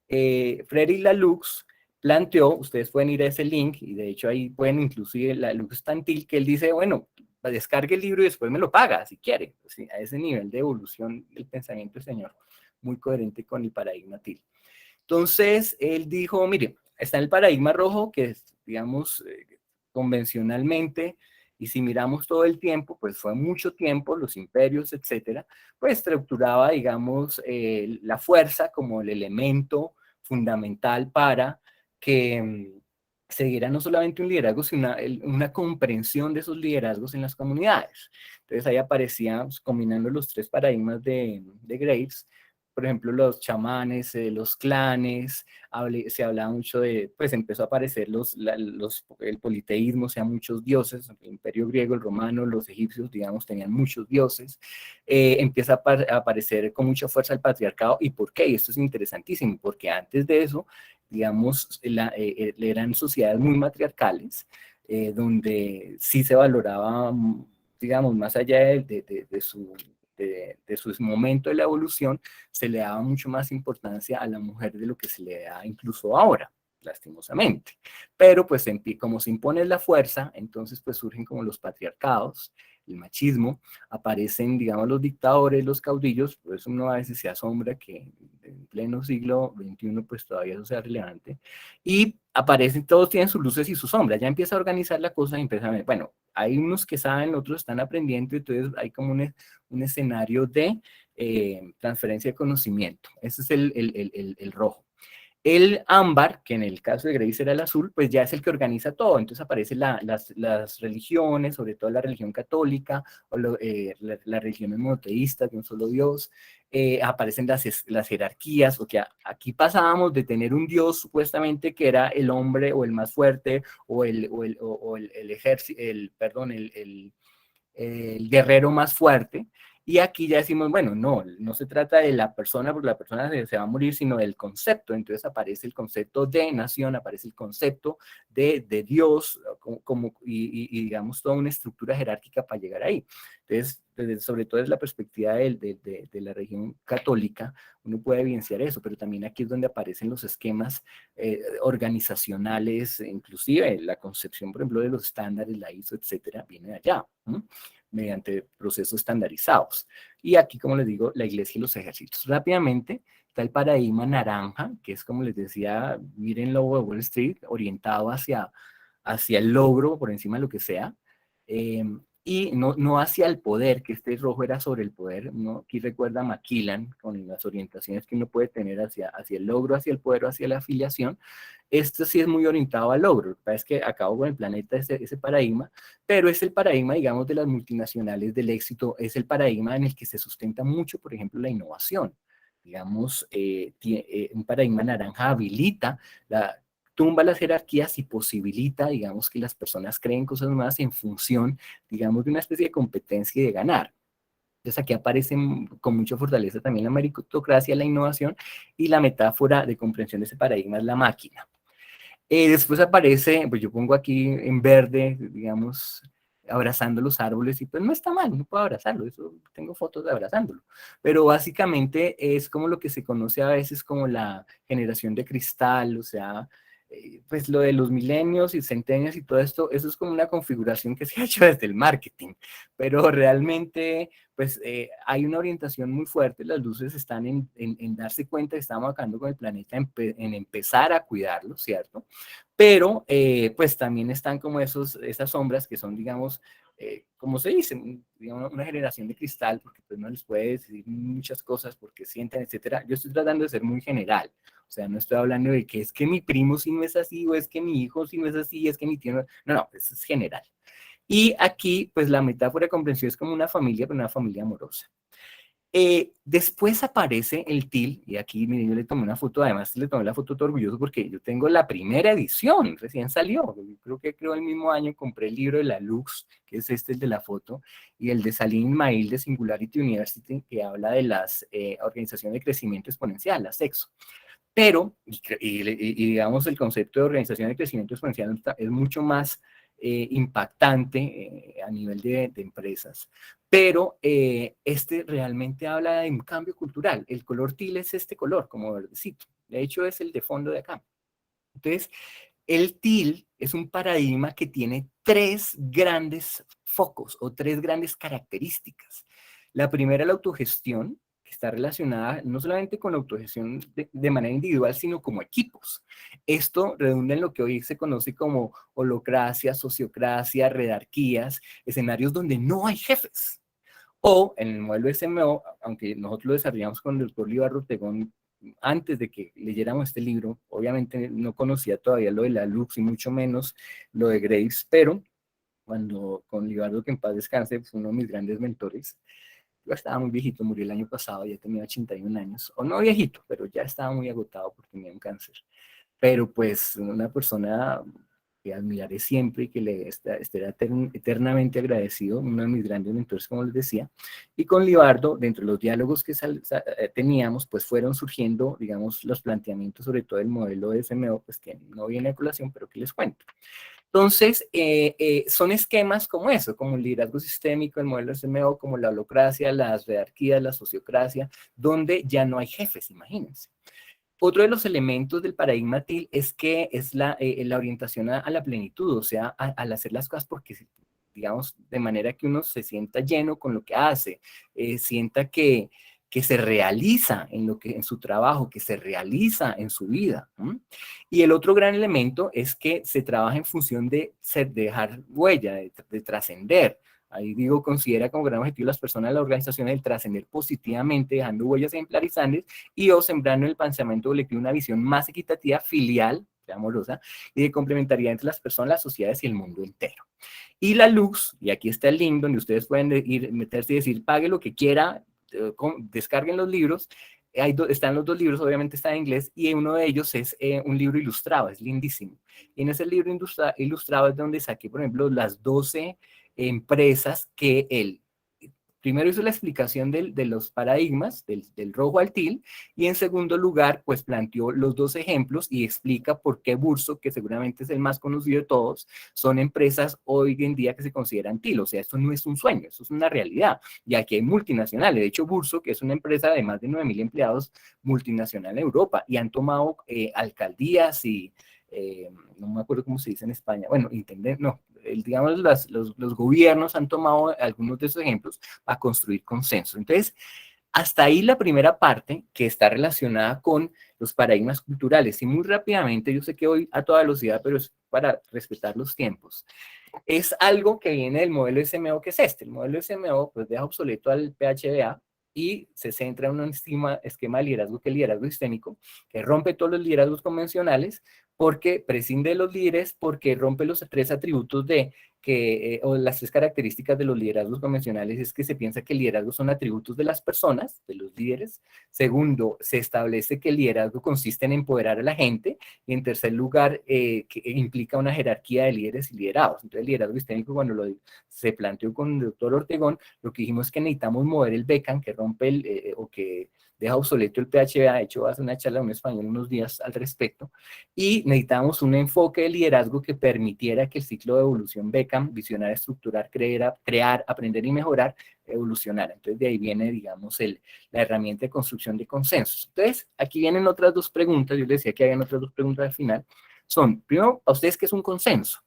Frédéric Laloux planteó, ustedes pueden ir a ese link, y de hecho ahí pueden inclusive, Laloux tantil, que él dice, bueno, descargue el libro y después me lo paga, si quiere. Pues, sí, a ese nivel de evolución del pensamiento del señor, muy coherente con el paradigma TIL. Entonces, él dijo, mire, está el paradigma rojo, que es, digamos, convencionalmente, y si miramos todo el tiempo, pues fue mucho tiempo, los imperios, etcétera, pues estructuraba, digamos, la fuerza como el elemento fundamental para que se diera no solamente un liderazgo, sino una comprensión de esos liderazgos en las comunidades. Entonces ahí aparecía, pues, combinando los tres paradigmas de Graves, por ejemplo, los chamanes, los clanes, se hablaba mucho de, pues empezó a aparecer el politeísmo, o sea, muchos dioses, el imperio griego, el romano, los egipcios, digamos, tenían muchos dioses. Empieza a aparecer con mucha fuerza el patriarcado. ¿Y por qué? Y esto es interesantísimo, porque antes de eso, digamos, eran sociedades muy matriarcales, donde sí se valoraba, digamos, más allá de su momento de la evolución, se le daba mucho más importancia a la mujer de lo que se le da incluso ahora, lastimosamente. Pero pues como se impone la fuerza, entonces pues surgen como los patriarcados, el machismo, aparecen, digamos, los dictadores, los caudillos. Por eso uno a veces se asombra que en pleno siglo XXI pues todavía eso sea relevante, y aparecen, todos tienen sus luces y sus sombras. Ya empieza a organizar la cosa y empieza a ver, bueno, hay unos que saben, otros están aprendiendo, entonces hay como un escenario de transferencia de conocimiento. Ese es el rojo. El ámbar, que en el caso de Grace era el azul, pues ya es el que organiza todo. Entonces aparecen las religiones, sobre todo la religión católica, o las religiones monoteístas de un solo Dios. Aparecen las jerarquías, o sea, aquí pasábamos de tener un Dios supuestamente que era el hombre o el más fuerte, o el ejército, perdón, el guerrero más fuerte. Y aquí ya decimos, bueno, no se trata de la persona, porque la persona se va a morir, sino del concepto. Entonces aparece el concepto de nación, aparece el concepto de Dios, y digamos toda una estructura jerárquica para llegar ahí. Entonces, sobre todo desde la perspectiva de la religión católica, uno puede evidenciar eso, pero también aquí es donde aparecen los esquemas organizacionales, inclusive la concepción, por ejemplo, de los estándares, la ISO, etcétera, viene de allá, ¿no? Mediante procesos estandarizados. Y aquí, como les digo, la iglesia y los ejércitos. Rápidamente, está el paradigma naranja, que es, como les decía, miren el logo de Wall Street, orientado hacia el logro, por encima de lo que sea, y no hacia el poder, que este rojo era sobre el poder, ¿no? Aquí recuerda a McKillen, con las orientaciones que uno puede tener hacia el logro, hacia el poder, hacia la afiliación. Esto sí es muy orientado al logro. Lo que pasa es que acabo con el planeta ese paradigma, pero es el paradigma, digamos, de las multinacionales del éxito, es el paradigma en el que se sustenta mucho, por ejemplo, la innovación. Digamos, un paradigma naranja habilita, tumba las jerarquías y posibilita, digamos, que las personas creen cosas nuevas en función, digamos, de una especie de competencia y de ganar. Entonces aquí aparece con mucha fortaleza también la meritocracia, la innovación, y la metáfora de comprensión de ese paradigma es la máquina. Después aparece, pues yo pongo aquí en verde, digamos, abrazando los árboles, y pues no está mal, no puedo abrazarlo, eso tengo fotos de abrazándolo, pero básicamente es como lo que se conoce a veces como la generación de cristal, o sea, pues lo de los milenios y centenios y todo esto, eso es como una configuración que se ha hecho desde el marketing, pero realmente pues hay una orientación muy fuerte, las luces están en darse cuenta que estamos acabando con el planeta, en empezar a cuidarlo, ¿cierto? Pero pues también están como esas sombras que son, digamos, como se dice, digamos, una generación de cristal, porque pues no les puede decir muchas cosas porque sienten, etcétera. Yo estoy tratando de ser muy general, o sea, no estoy hablando de que es que mi primo sí no es así, o es que mi hijo sí no es así, es que mi tío no, eso es general. Y aquí, pues la metáfora de comprensión es como una familia, pero una familia amorosa. Después aparece el TIL, y aquí miren, yo le tomé una foto, además le tomé la foto todo orgulloso porque yo tengo la primera edición, recién salió, yo creo el mismo año compré el libro de la Lux, que es el de la foto, y el de Salim Ismail de Singularity University, que habla de las organizaciones de crecimiento exponencial, la SEXO. Pero, y digamos, el concepto de organización de crecimiento exponencial es mucho más impactante a nivel de empresas, pero este realmente habla de un cambio cultural. El color teal es este color, como verdecito. De hecho, es el de fondo de acá. Entonces, el teal es un paradigma que tiene tres grandes focos o tres grandes características. La primera, la autogestión, que está relacionada no solamente con la autogestión de manera individual, sino como equipos. Esto redunda en lo que hoy se conoce como holocracia, sociocracia, redarquías, escenarios donde no hay jefes. O en el modelo SMO, aunque nosotros lo desarrollamos con el doctor Libarro Ortegón antes de que leyéramos este libro, obviamente no conocía todavía lo de la Lux y mucho menos lo de Graves, pero cuando con Libardo, que en paz descanse, fue uno de mis grandes mentores. Yo estaba muy viejito, murió el año pasado, ya tenía 81 años, o no viejito, pero ya estaba muy agotado porque tenía un cáncer. Pero pues una persona que admiraré siempre y que le estaré eternamente agradecido, uno de mis grandes mentores, como les decía. Y con Libardo, dentro de los diálogos que teníamos, pues fueron surgiendo, digamos, los planteamientos sobre todo el modelo de SMO, pues que no viene a colación, pero que les cuento. Entonces, son esquemas como eso, como el liderazgo sistémico, el modelo SMO, como la holocracia, las jerarquías, la sociocracia, donde ya no hay jefes, imagínense. Otro de los elementos del paradigma TIL es que es la orientación a la plenitud, o sea, al hacer las cosas porque, digamos, de manera que uno se sienta lleno con lo que hace, sienta que se realiza en su trabajo, que se realiza en su vida. Y el otro gran elemento es que se trabaja en función de dejar huella, de trascender. Ahí digo, considera como gran objetivo las personas de la organización el trascender positivamente, dejando huellas ejemplarizantes y o sembrando en el pensamiento colectivo una visión más equitativa, filial, amorosa, y de complementariedad entre las personas, las sociedades y el mundo entero. Y la Lux, y aquí está el link donde ustedes pueden ir, meterse y decir, pague lo que quiera, descarguen los libros. Están los dos libros, obviamente está en inglés, y uno de ellos es un libro ilustrado, es lindísimo. Y en ese libro ilustrado es donde saqué, por ejemplo, las 12 empresas que él primero hizo la explicación de los paradigmas, del rojo al til, y en segundo lugar, pues planteó los dos ejemplos y explica por qué Burso, que seguramente es el más conocido de todos, son empresas hoy en día que se consideran til. O sea, esto no es un sueño, esto es una realidad. Y aquí hay multinacionales. De hecho, Burso, que es una empresa de más de 9.000 empleados, multinacional en Europa, y han tomado alcaldías y no me acuerdo cómo se dice en España, bueno, digamos, los gobiernos han tomado algunos de esos ejemplos para construir consenso. Entonces, hasta ahí la primera parte que está relacionada con los paradigmas culturales. Y muy rápidamente, yo sé que voy a toda velocidad, pero es para respetar los tiempos. Es algo que viene del modelo SMO, que es este. El modelo SMO pues deja obsoleto al PHBA y se centra en un esquema de liderazgo que es el liderazgo sistémico, que rompe todos los liderazgos convencionales porque prescinde de los líderes, porque rompe los 3 atributos o las 3 características de los liderazgos convencionales. Es que se piensa que el liderazgo son atributos de las personas, de los líderes. Segundo, se establece que el liderazgo consiste en empoderar a la gente. Y en tercer lugar, que implica una jerarquía de líderes y liderados. Entonces, el liderazgo sistémico, cuando se planteó con el doctor Ortegón, lo que dijimos es que necesitamos mover el Beckham, que rompe o que deja obsoleto el PHBA. De hecho, va a hacer una charla en español unos días al respecto. Y necesitamos un enfoque de liderazgo que permitiera que el ciclo de evolución Beckham, visionar, estructurar, crear, aprender y mejorar, evolucionara. Entonces, de ahí viene, digamos, la herramienta de construcción de consensos. Entonces, aquí vienen otras 2 preguntas. Yo les decía que habían otras 2 preguntas al final. Son, primero, ¿a ustedes qué es un consenso?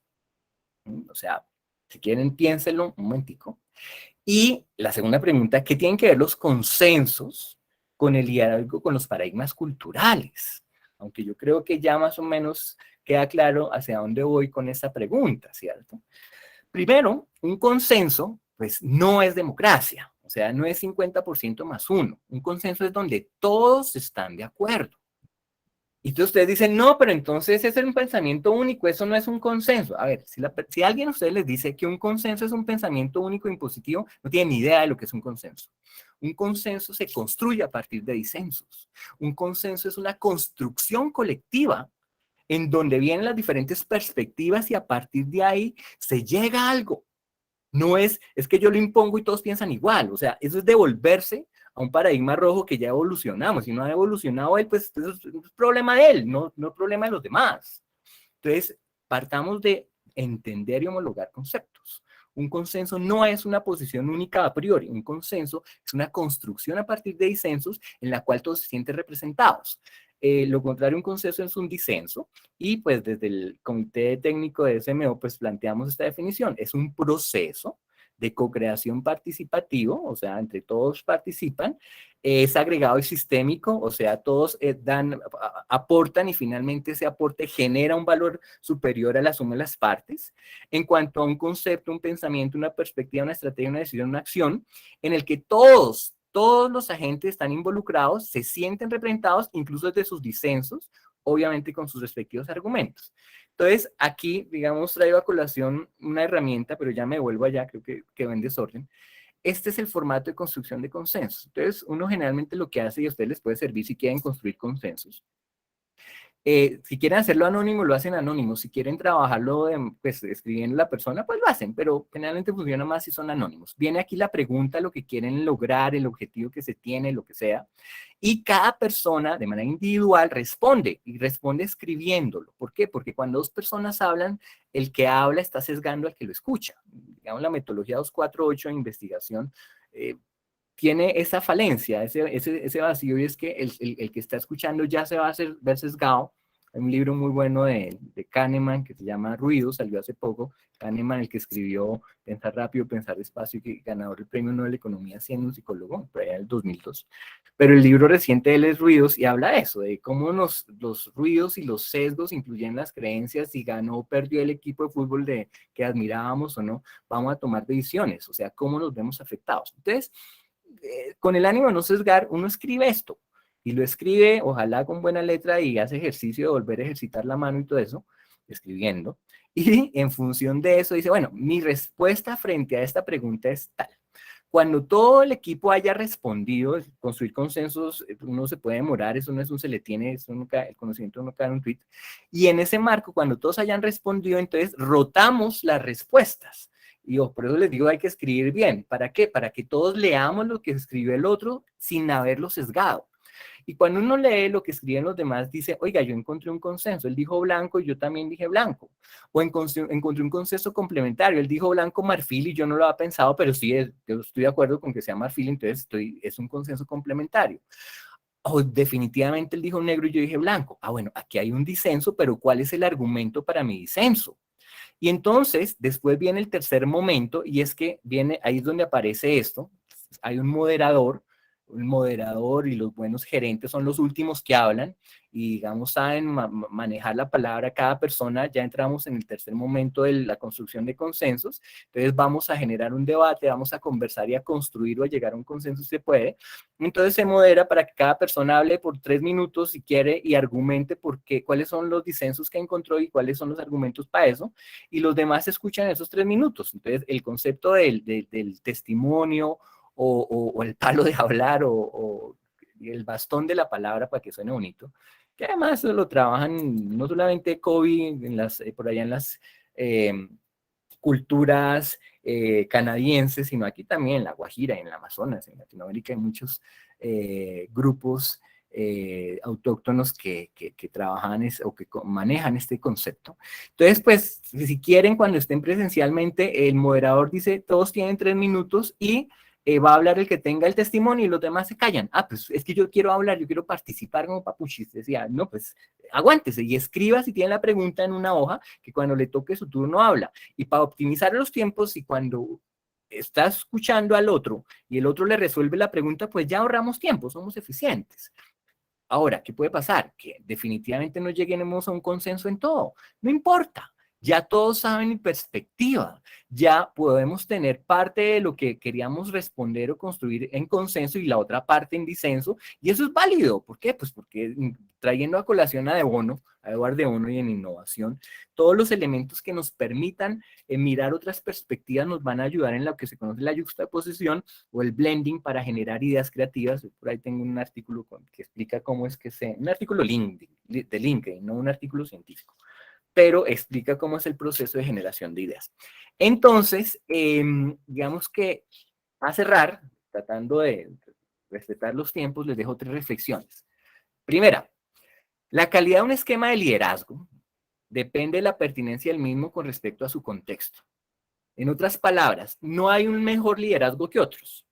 O sea, si quieren, piénsenlo un momentico. Y la segunda pregunta, ¿qué tienen que ver los consensos con el liderazgo, con los paradigmas culturales? Aunque yo creo que ya más o menos queda claro hacia dónde voy con esta pregunta, ¿cierto? Primero, un consenso, pues no es democracia, o sea, no es 50% más 1. Un consenso es donde todos están de acuerdo. Y entonces ustedes dicen, no, pero entonces es un pensamiento único, eso no es un consenso. A ver, si alguien a ustedes les dice que un consenso es un pensamiento único e impositivo, no tienen ni idea de lo que es un consenso. Un consenso se construye a partir de disensos. Un consenso es una construcción colectiva en donde vienen las diferentes perspectivas y a partir de ahí se llega a algo. No es que yo lo impongo y todos piensan igual. O sea, eso es devolverse a un paradigma rojo que ya evolucionamos. Si no ha evolucionado él, pues eso es problema de él, no problema de los demás. Entonces, partamos de entender y homologar conceptos. Un consenso no es una posición única a priori. Un consenso es una construcción a partir de disensos en la cual todos se sienten representados. Lo contrario, un consenso es un disenso, y pues desde el Comité Técnico de SMO pues planteamos esta definición. Es un proceso de co-creación participativo, o sea, entre todos participan, es agregado y sistémico, o sea, todos aportan y finalmente ese aporte genera un valor superior a la suma de las partes. En cuanto a un concepto, un pensamiento, una perspectiva, una estrategia, una decisión, una acción, en el que todos todos los agentes están involucrados, se sienten representados, incluso desde sus disensos, obviamente con sus respectivos argumentos. Entonces, aquí, digamos, traigo a colación una herramienta, pero ya me vuelvo allá, creo que quedó en desorden. Este es el formato de construcción de consensos. Entonces, uno generalmente lo que hace, y a ustedes les puede servir si quieren construir consensos, si quieren hacerlo anónimo, lo hacen anónimo. Si quieren trabajarlo pues, escribiendo la persona, pues lo hacen, pero generalmente funciona más si son anónimos. Viene aquí la pregunta, lo que quieren lograr, el objetivo que se tiene, lo que sea, y cada persona de manera individual responde, y responde escribiéndolo. ¿Por qué? Porque cuando dos personas hablan, el que habla está sesgando al que lo escucha. Digamos, la metodología 248 de investigación tiene esa falencia, ese vacío, y es que el que está escuchando ya se va a ver sesgado. Hay un libro muy bueno de Kahneman que se llama Ruidos, salió hace poco. Kahneman, el que escribió Pensar rápido, pensar despacio, que ganador del Premio Nobel de Economía, siendo un psicólogo, por allá en el 2002. Pero el libro reciente de él es Ruidos, y habla de eso, de cómo los ruidos y los sesgos influyen las creencias, si ganó o perdió el equipo de fútbol que admirábamos o no, vamos a tomar decisiones, o sea, cómo nos vemos afectados. Entonces, con el ánimo de no sesgar, uno escribe esto, y lo escribe, ojalá con buena letra, y hace ejercicio de volver a ejercitar la mano y todo eso, escribiendo, y en función de eso dice, bueno, mi respuesta frente a esta pregunta es tal. Cuando todo el equipo haya respondido, construir consensos, uno se puede demorar, eso no es un se le tiene, eso nunca, el conocimiento no cae en un tweet, y en ese marco, cuando todos hayan respondido, entonces rotamos las respuestas. Y por eso les digo, hay que escribir bien. ¿Para qué? Para que todos leamos lo que escribió el otro sin haberlo sesgado. Y cuando uno lee lo que escriben los demás, dice, oiga, yo encontré un consenso, él dijo blanco y yo también dije blanco. O encontré un consenso complementario, él dijo blanco marfil y yo no lo había pensado, pero sí, yo estoy de acuerdo con que sea marfil, entonces es un consenso complementario. O definitivamente él dijo negro y yo dije blanco. Ah, bueno, aquí hay un disenso, pero ¿cuál es el argumento para mi disenso? Y entonces, después viene el tercer momento, y es que ahí es donde aparece esto, hay un moderador y los buenos gerentes son los últimos que hablan, y digamos saben manejar la palabra cada persona. Ya entramos en el tercer momento de la construcción de consensos. Entonces vamos a generar un debate, vamos a conversar y a construir o a llegar a un consenso si se puede. Entonces se modera para que cada persona hable por 3 minutos si quiere y argumente por qué, cuáles son los disensos que encontró y cuáles son los argumentos para eso, y los demás escuchan esos 3 minutos. Entonces el concepto del testimonio o el palo de hablar o el bastón de la palabra, para que suene bonito, que además lo trabajan no solamente Covey por allá en las culturas canadienses, sino aquí también en La Guajira, en el Amazonas, en Latinoamérica hay muchos grupos autóctonos que trabajan o que manejan este concepto. Entonces, pues, si quieren, cuando estén presencialmente, el moderador dice, todos tienen 3 minutos y va a hablar el que tenga el testimonio y los demás se callan. Ah, pues es que yo quiero hablar, yo quiero participar como Papuchis. Decía, no, pues aguántese y escriba si tiene la pregunta en una hoja, que cuando le toque su turno habla. Y para optimizar los tiempos, y cuando está escuchando al otro y el otro le resuelve la pregunta, pues ya ahorramos tiempo, somos eficientes. Ahora, ¿qué puede pasar? Que definitivamente no lleguemos a un consenso en todo. No importa. Ya todos saben mi perspectiva, ya podemos tener parte de lo que queríamos responder o construir en consenso y la otra parte en disenso, y eso es válido. ¿Por qué? Pues porque trayendo a colación a Eduardo de Bono y en innovación, todos los elementos que nos permitan mirar otras perspectivas nos van a ayudar en lo que se conoce la yuxtaposición o el blending para generar ideas creativas. Por ahí tengo un artículo que explica cómo es que un artículo de LinkedIn, no un artículo científico, pero explica cómo es el proceso de generación de ideas. Entonces, digamos que a cerrar, tratando de respetar los tiempos, les dejo 3 reflexiones. Primera, la calidad de un esquema de liderazgo depende de la pertinencia del mismo con respecto a su contexto. En otras palabras, no hay un mejor liderazgo que otros,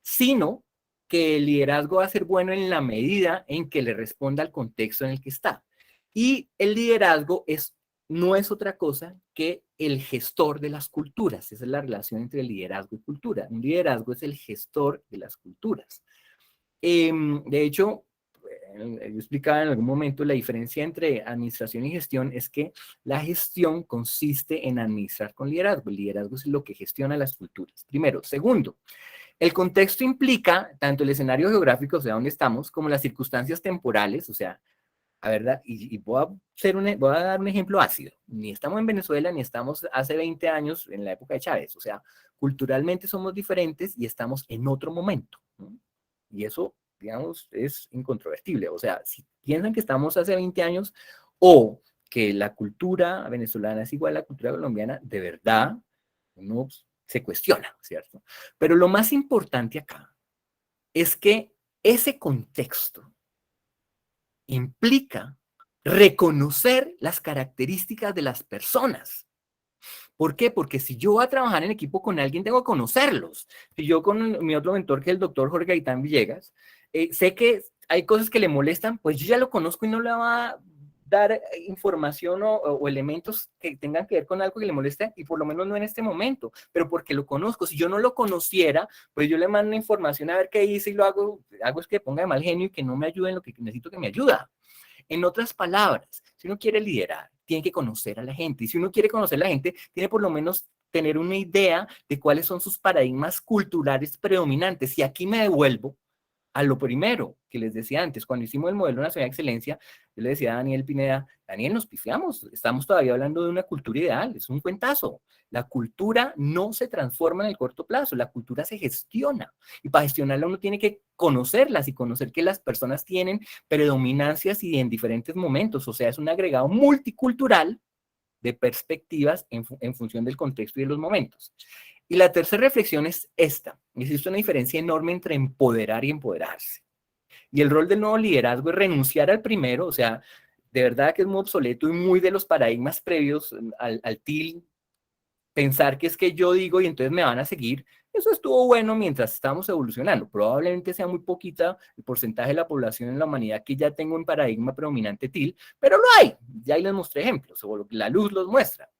sino que el liderazgo va a ser bueno en la medida en que le responda al contexto en el que está. Y el liderazgo no es otra cosa que el gestor de las culturas. Esa es la relación entre liderazgo y cultura. Un liderazgo es el gestor de las culturas. De hecho, yo explicaba en algún momento, la diferencia entre administración y gestión es que la gestión consiste en administrar con liderazgo. El liderazgo es lo que gestiona las culturas. Primero. Segundo, El contexto implica tanto el escenario geográfico, o sea, dónde estamos, como las circunstancias temporales, o sea, a verdad, y voy a dar un ejemplo ácido. Ni estamos en Venezuela, ni estamos hace 20 años en la época de Chávez. O sea, culturalmente somos diferentes y estamos en otro momento, ¿no? Y eso, digamos, es incontrovertible. O sea, si piensan que estamos hace 20 años o que la cultura venezolana es igual a la cultura colombiana, de verdad, uno se cuestiona, ¿cierto? Pero lo más importante acá es que ese contexto implica reconocer las características de las personas. ¿Por qué? Porque si yo voy a trabajar en equipo con alguien, tengo que conocerlos. Si yo con mi otro mentor, que es el doctor Jorge Gaitán Villegas, sé que hay cosas que le molestan, pues yo ya lo conozco y no le va a dar información o elementos que tengan que ver con algo que le moleste, y por lo menos no en este momento, pero porque lo conozco. Si yo no lo conociera, pues yo le mando información a ver qué hice y lo hago es que ponga de mal genio y que no me ayude en lo que necesito que me ayuda. En otras palabras, si uno quiere liderar, tiene que conocer a la gente. Y si uno quiere conocer a la gente, tiene por lo menos tener una idea de cuáles son sus paradigmas culturales predominantes. Y aquí me devuelvo a lo primero que les decía antes, cuando hicimos el modelo nacional de excelencia, yo le decía a Daniel Pineda, Daniel, nos pifiamos, estamos todavía hablando de una cultura ideal, es un cuentazo. La cultura no se transforma en el corto plazo, la cultura se gestiona, y para gestionarla uno tiene que conocerlas y conocer que las personas tienen predominancias y en diferentes momentos, o sea, es un agregado multicultural de perspectivas en función del contexto y de los momentos. Y la tercera reflexión es esta. Existe una diferencia enorme entre empoderar y empoderarse. Y el rol del nuevo liderazgo es renunciar al primero, o sea, de verdad que es muy obsoleto y muy de los paradigmas previos al TIL, pensar que es que yo digo y entonces me van a seguir. Eso estuvo bueno mientras estamos evolucionando. Probablemente sea muy poquita el porcentaje de la población en la humanidad que ya tenga un paradigma predominante TIL, pero lo hay. Ya ahí les mostré ejemplos, o la luz los muestra.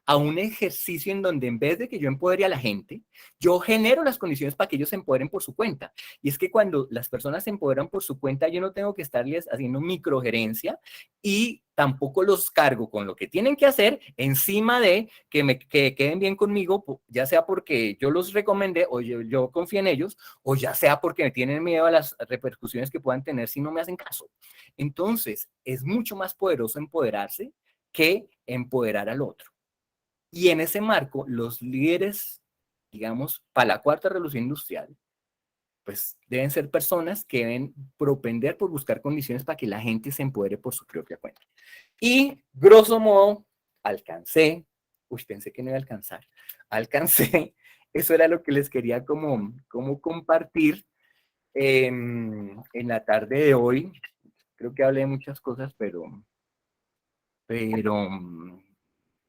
A un ejercicio en donde en vez de que yo empodere a la gente, yo genero las condiciones para que ellos se empoderen por su cuenta. Y es que cuando las personas se empoderan por su cuenta, yo no tengo que estarles haciendo microgerencia y tampoco los cargo con lo que tienen que hacer encima de que queden bien conmigo, ya sea porque yo los recomendé o yo confío en ellos, o ya sea porque me tienen miedo a las repercusiones que puedan tener si no me hacen caso. Entonces, es mucho más poderoso empoderarse que empoderar al otro. Y en ese marco, los líderes, digamos, para la cuarta revolución industrial, pues deben ser personas que deben propender por buscar condiciones para que la gente se empodere por su propia cuenta. Y, grosso modo, pensé que no iba a alcancé, eso era lo que les quería como compartir en la tarde de hoy. Creo que hablé de muchas cosas, pero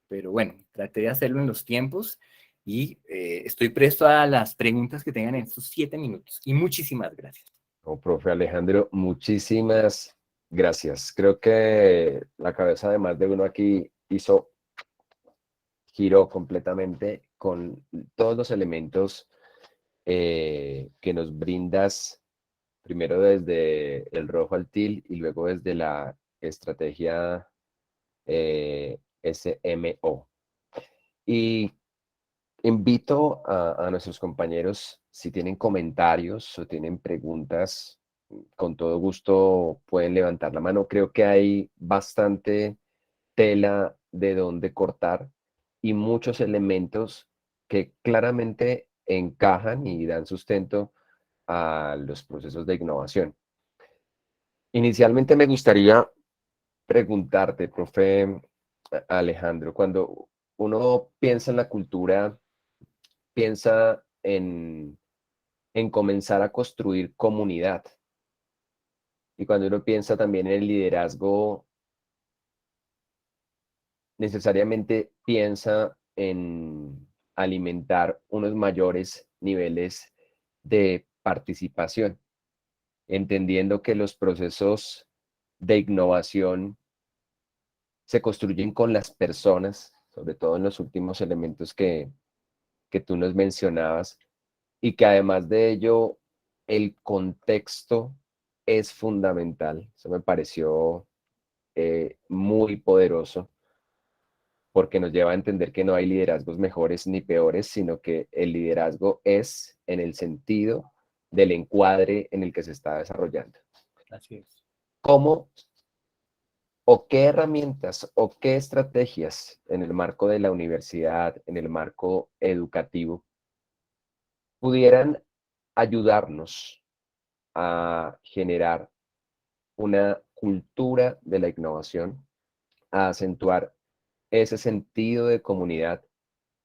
pero bueno, traté de hacerlo en los tiempos y estoy presto a las preguntas que tengan en estos 7 minutos. Y muchísimas gracias. Oh, profe Alejandro, muchísimas gracias. Creo que la cabeza de más de uno aquí giró completamente con todos los elementos que nos brindas, primero desde el rojo al til y luego desde la estrategia SMO. Y invito a nuestros compañeros, si tienen comentarios o tienen preguntas, con todo gusto pueden levantar la mano. Creo que hay bastante tela de donde cortar y muchos elementos que claramente encajan y dan sustento a los procesos de innovación. Inicialmente me gustaría preguntarte, profe Alejandro, cuando uno piensa en la cultura, piensa en comenzar a construir comunidad. Y cuando uno piensa también en el liderazgo, necesariamente piensa en alimentar unos mayores niveles de participación, entendiendo que los procesos de innovación se construyen con las personas, sobre todo en los últimos elementos que tú nos mencionabas, y que además de ello, el contexto es fundamental. Eso me pareció muy poderoso. porque nos lleva a entender que no hay liderazgos mejores ni peores, sino que el liderazgo es en el sentido del encuadre en el que se está desarrollando. Así es. ¿Cómo o qué herramientas o qué estrategias en el marco de la universidad, en el marco educativo, pudieran ayudarnos a generar una cultura de la innovación, a acentuar ese sentido de comunidad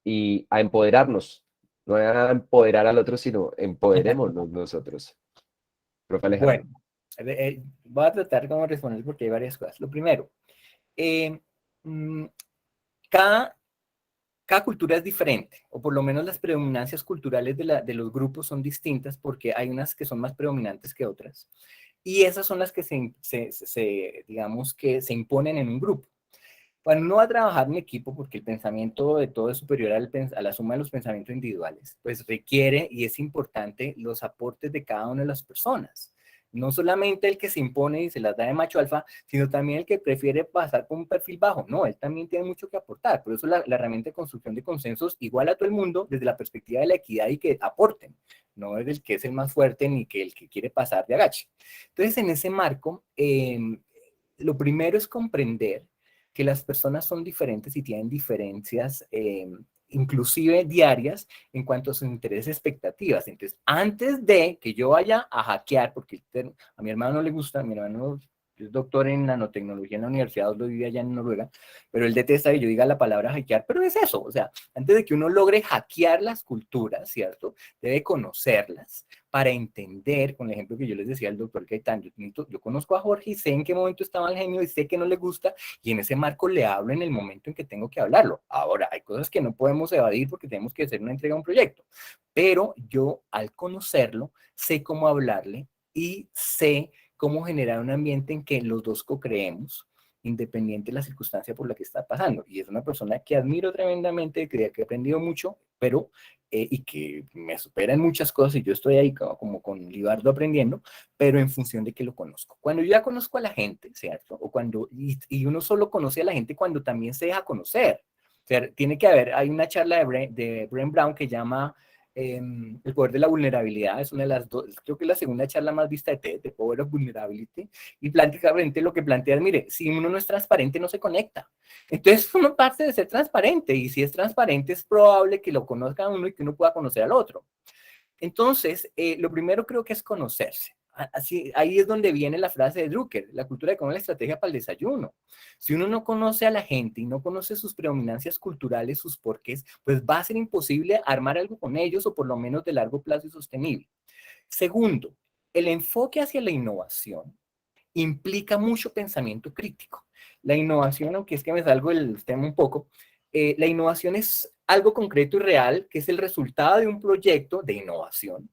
y a empoderarnos, no a empoderar al otro, sino empoderémonos nosotros? Profe Alejandro. Bueno, voy a tratar como responder porque hay varias cosas. Lo primero, eh, mm, cada, cada cultura es diferente, o por lo menos las predominancias culturales de los grupos son distintas porque hay unas que son más predominantes que otras. Y esas son las que digamos que se imponen en un grupo. Cuando uno va a trabajar en equipo, porque el pensamiento de todo es superior a la suma de los pensamientos individuales, pues requiere y es importante los aportes de cada una de las personas. No solamente el que se impone y se las da de macho alfa, sino también el que prefiere pasar con un perfil bajo. No, él también tiene mucho que aportar. Por eso la herramienta de construcción de consensos igual a todo el mundo desde la perspectiva de la equidad y que aporten. No desde el que es el más fuerte ni que el que quiere pasar de agache. Entonces, en ese marco, lo primero es comprender que las personas son diferentes y tienen diferencias, inclusive diarias, en cuanto a sus intereses y expectativas. Entonces, antes de que yo vaya a hackear, porque a mi hermano no le gusta, mi hermano es doctor en nanotecnología en la Universidad Oslo, vive allá en Noruega, pero él detesta que yo diga la palabra hackear, pero es eso, o sea, antes de que uno logre hackear las culturas, ¿cierto? Debe conocerlas para entender, con el ejemplo que yo les decía al doctor Gaitán, yo conozco a Jorge y sé en qué momento está mal genio y sé que no le gusta, y en ese marco le hablo en el momento en que tengo que hablarlo. Ahora, hay cosas que no podemos evadir porque tenemos que hacer una entrega a un proyecto, pero yo al conocerlo sé cómo hablarle y sé cómo generar un ambiente en que los dos co-creemos, independiente de la circunstancia por la que está pasando. Y es una persona que admiro tremendamente, que he aprendido mucho, pero y que me supera en muchas cosas y yo estoy ahí como con Libardo aprendiendo, pero en función de que lo conozco. Cuando yo ya conozco a la gente, ¿cierto? O y uno solo conoce a la gente cuando también se deja conocer. O sea, tiene que haber, hay una charla de Brené Brown que llama El poder de la vulnerabilidad, es una de las dos, creo que es la segunda charla más vista de TED, The Power of Vulnerability, y prácticamente lo que plantea es, mire, si uno no es transparente no se conecta. Entonces uno parte de ser transparente, y si es transparente es probable que lo conozca uno y que uno pueda conocer al otro. Entonces, lo primero creo que es conocerse. Así, ahí es donde viene la frase de Drucker, la cultura de comer la estrategia para el desayuno. Si uno no conoce a la gente y no conoce sus predominancias culturales, sus porqués, pues va a ser imposible armar algo con ellos o por lo menos de largo plazo y sostenible. Segundo, el enfoque hacia la innovación implica mucho pensamiento crítico. La innovación, aunque es que me salgo del tema un poco, la innovación es algo concreto y real, que es el resultado de un proyecto de innovación,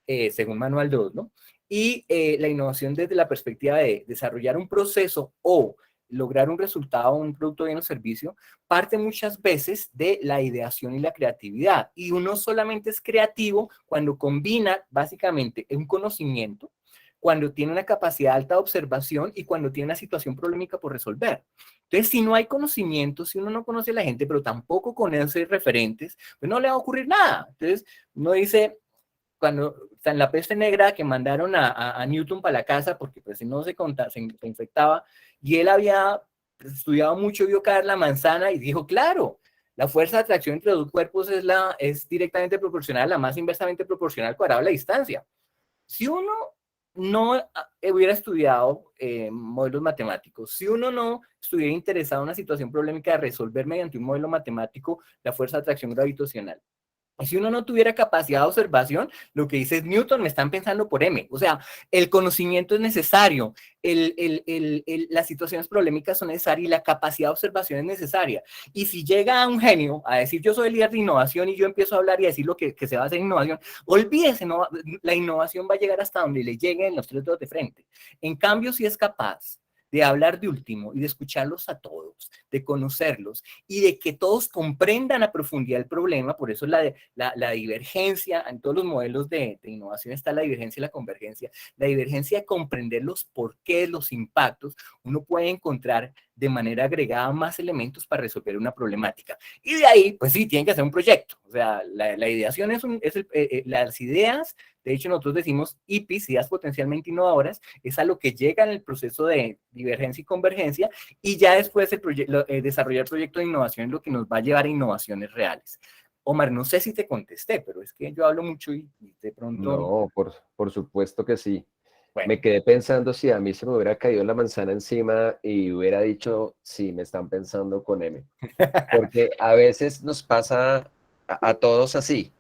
según Manuel de Oslo, y la innovación desde la perspectiva de desarrollar un proceso o lograr un resultado, un producto, bien o servicio, parte muchas veces de la ideación y la creatividad. Y uno solamente es creativo cuando combina básicamente un conocimiento, cuando tiene una capacidad alta de observación y cuando tiene una situación problemática por resolver. Entonces, si no hay conocimiento, si uno no conoce a la gente, pero tampoco conoce referentes, pues no le va a ocurrir nada. Entonces, uno dice, cuando está en la peste negra que mandaron a Newton para la casa, porque pues si no se infectaba, y él había estudiado mucho, vio caer la manzana y dijo, claro, la fuerza de atracción entre dos cuerpos es directamente proporcional, la más inversamente proporcional al cuadrado de la distancia. Si uno no hubiera estudiado modelos matemáticos, si uno no estuviera interesado en una situación problemática de resolver mediante un modelo matemático la fuerza de atracción gravitacional, y si uno no tuviera capacidad de observación, lo que dice es Newton, me están pensando por M. O sea, el conocimiento es necesario, las situaciones problemáticas son necesarias y la capacidad de observación es necesaria. Y si llega un genio a decir yo soy el líder de innovación y yo empiezo a hablar y a decir lo que se va a hacer innovación, olvídese, no, la innovación va a llegar hasta donde le lleguen los tres dedos de frente. En cambio, si es capaz de hablar de último y de escucharlos a todos, de conocerlos y de que todos comprendan a profundidad el problema. Por eso la divergencia, en todos los modelos de innovación está la divergencia y la convergencia. La divergencia de comprender los porqués, los impactos, uno puede encontrar de manera agregada más elementos para resolver una problemática. Y de ahí, pues sí, tienen que hacer un proyecto. O sea, la ideación las ideas, de hecho nosotros decimos IPIs, ideas potencialmente innovadoras, es a lo que llega en el proceso de divergencia y convergencia, y ya después desarrollar proyectos de innovación es lo que nos va a llevar a innovaciones reales. Omar, no sé si te contesté, pero es que yo hablo mucho y de pronto... No, por supuesto que sí. Bueno. Me quedé pensando si a mí se me hubiera caído la manzana encima y hubiera dicho, sí, me están pensando con M. Porque a veces nos pasa a todos así.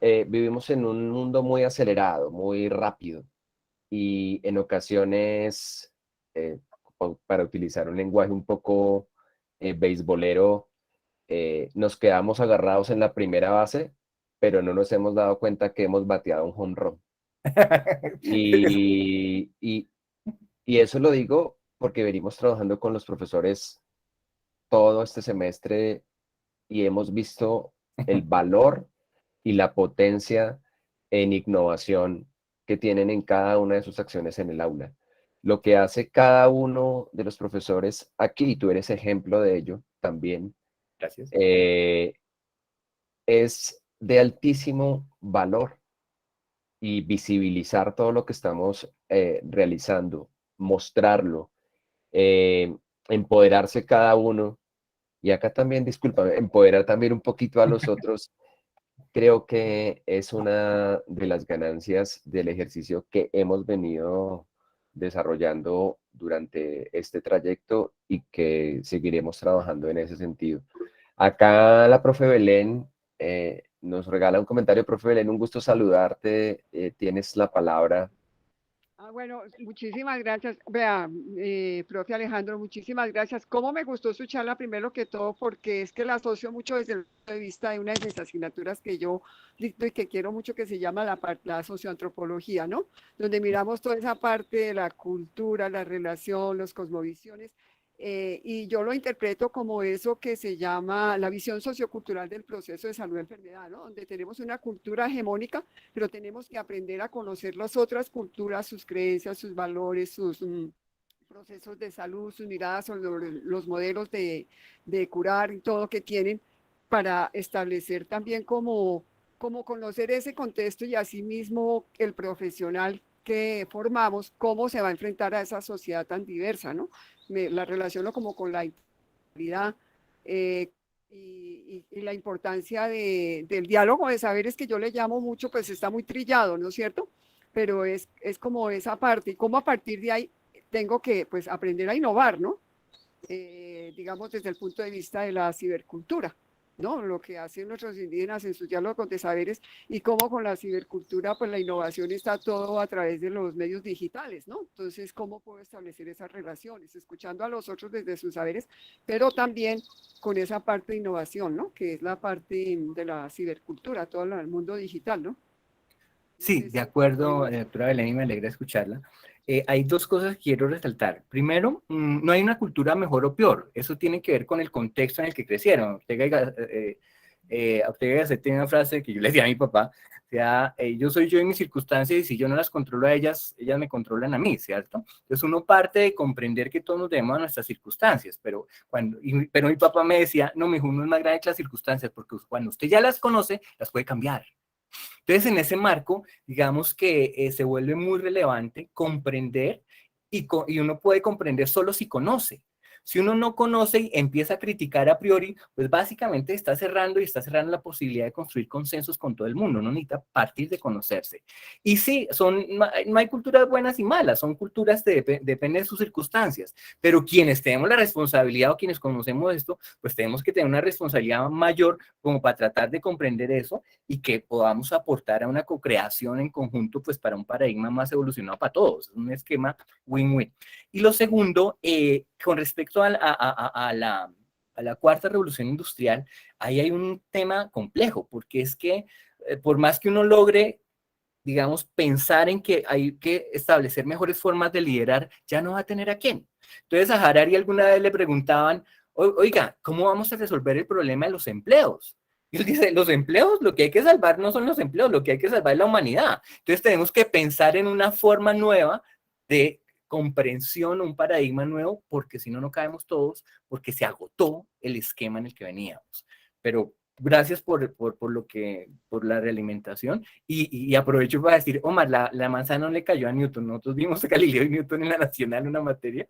Vivimos en un mundo muy acelerado, muy rápido. Y en ocasiones, para utilizar un lenguaje un poco beisbolero, nos quedamos agarrados en la primera base, pero no nos hemos dado cuenta que hemos bateado un home run. Y, y, y eso lo digo porque venimos trabajando con los profesores todo este semestre y hemos visto el valor y la potencia en innovación que tienen en cada una de sus acciones en el aula. Lo que hace cada uno de los profesores aquí, y tú eres ejemplo de ello también, Gracias. es de altísimo valor y visibilizar todo lo que estamos realizando, mostrarlo, empoderarse cada uno. Y acá también, disculpa, empoderar también un poquito a los otros, creo que es una de las ganancias del ejercicio que hemos venido desarrollando durante este trayecto y que seguiremos trabajando en ese sentido. Acá la profe Belén nos regala un comentario. Profe Belén, un gusto saludarte. Tienes la palabra. Bueno, muchísimas gracias. Vea, profe Alejandro, muchísimas gracias. ¿Cómo me gustó su charla primero que todo? Porque es que la asocio mucho desde el punto de vista de una de mis asignaturas que yo dicto y que quiero mucho, que se llama la socioantropología, ¿no? Donde miramos toda esa parte de la cultura, la relación, las cosmovisiones. Y yo lo interpreto como eso que se llama la visión sociocultural del proceso de salud-enfermedad, ¿no? Donde tenemos una cultura hegemónica, pero tenemos que aprender a conocer las otras culturas, sus creencias, sus valores, sus procesos de salud, sus miradas sobre los modelos de curar y todo que tienen para establecer también como conocer ese contexto y asimismo el profesional que formamos, cómo se va a enfrentar a esa sociedad tan diversa, ¿no? La relaciono como con la integridad y la importancia del diálogo de saberes que yo le llamo mucho, pues está muy trillado, ¿no es cierto? Pero es como esa parte y cómo a partir de ahí tengo que pues aprender a innovar, ¿no? Digamos desde el punto de vista de la cibercultura, ¿no? Lo que hacen nuestros indígenas en sus diálogos de saberes y cómo con la cibercultura, pues la innovación está todo a través de los medios digitales, ¿no? Entonces, ¿cómo puedo establecer esas relaciones? Escuchando a los otros desde sus saberes, pero también con esa parte de innovación, ¿no? Que es la parte de la cibercultura, todo el mundo digital, ¿no? Sí, de acuerdo, doctora Belén, y me alegra escucharla. Hay dos cosas que quiero resaltar. Primero, no hay una cultura mejor o peor. Eso tiene que ver con el contexto en el que crecieron. Ortega y Gasset tiene una frase que yo le decía a mi papá, o sea, yo soy yo en mis circunstancias y si yo no las controlo a ellas, ellas me controlan a mí, ¿cierto? Entonces uno parte de comprender que todos nos debemos a nuestras circunstancias, pero mi papá me decía, no, mijo, uno es más grande que las circunstancias, porque cuando usted ya las conoce, las puede cambiar. Entonces, en ese marco, digamos que se vuelve muy relevante comprender y uno puede comprender solo si conoce. Si uno no conoce y empieza a criticar a priori, pues básicamente está cerrando la posibilidad de construir consensos con todo el mundo. Uno necesita partir de conocerse. Y sí, no hay culturas buenas y malas, son culturas que dependen de sus circunstancias. Pero quienes tenemos la responsabilidad o quienes conocemos esto, pues tenemos que tener una responsabilidad mayor como para tratar de comprender eso y que podamos aportar a una co-creación en conjunto, pues para un paradigma más evolucionado para todos. Es un esquema win-win. Y lo segundo, con respecto a la cuarta revolución industrial, ahí hay un tema complejo, porque es que por más que uno logre, digamos, pensar en que hay que establecer mejores formas de liderar, ya no va a tener a quién. Entonces a Harari alguna vez le preguntaban, oiga, ¿cómo vamos a resolver el problema de los empleos? Y él dice, los empleos, lo que hay que salvar no son los empleos, lo que hay que salvar es la humanidad. Entonces tenemos que pensar en una forma nueva de comprensión, un paradigma nuevo, porque si no, no caemos todos, porque se agotó el esquema en el que veníamos. Pero gracias por la realimentación y aprovecho para decir, Omar, la manzana no le cayó a Newton. Nosotros vimos a Galileo y Newton en la Nacional, una materia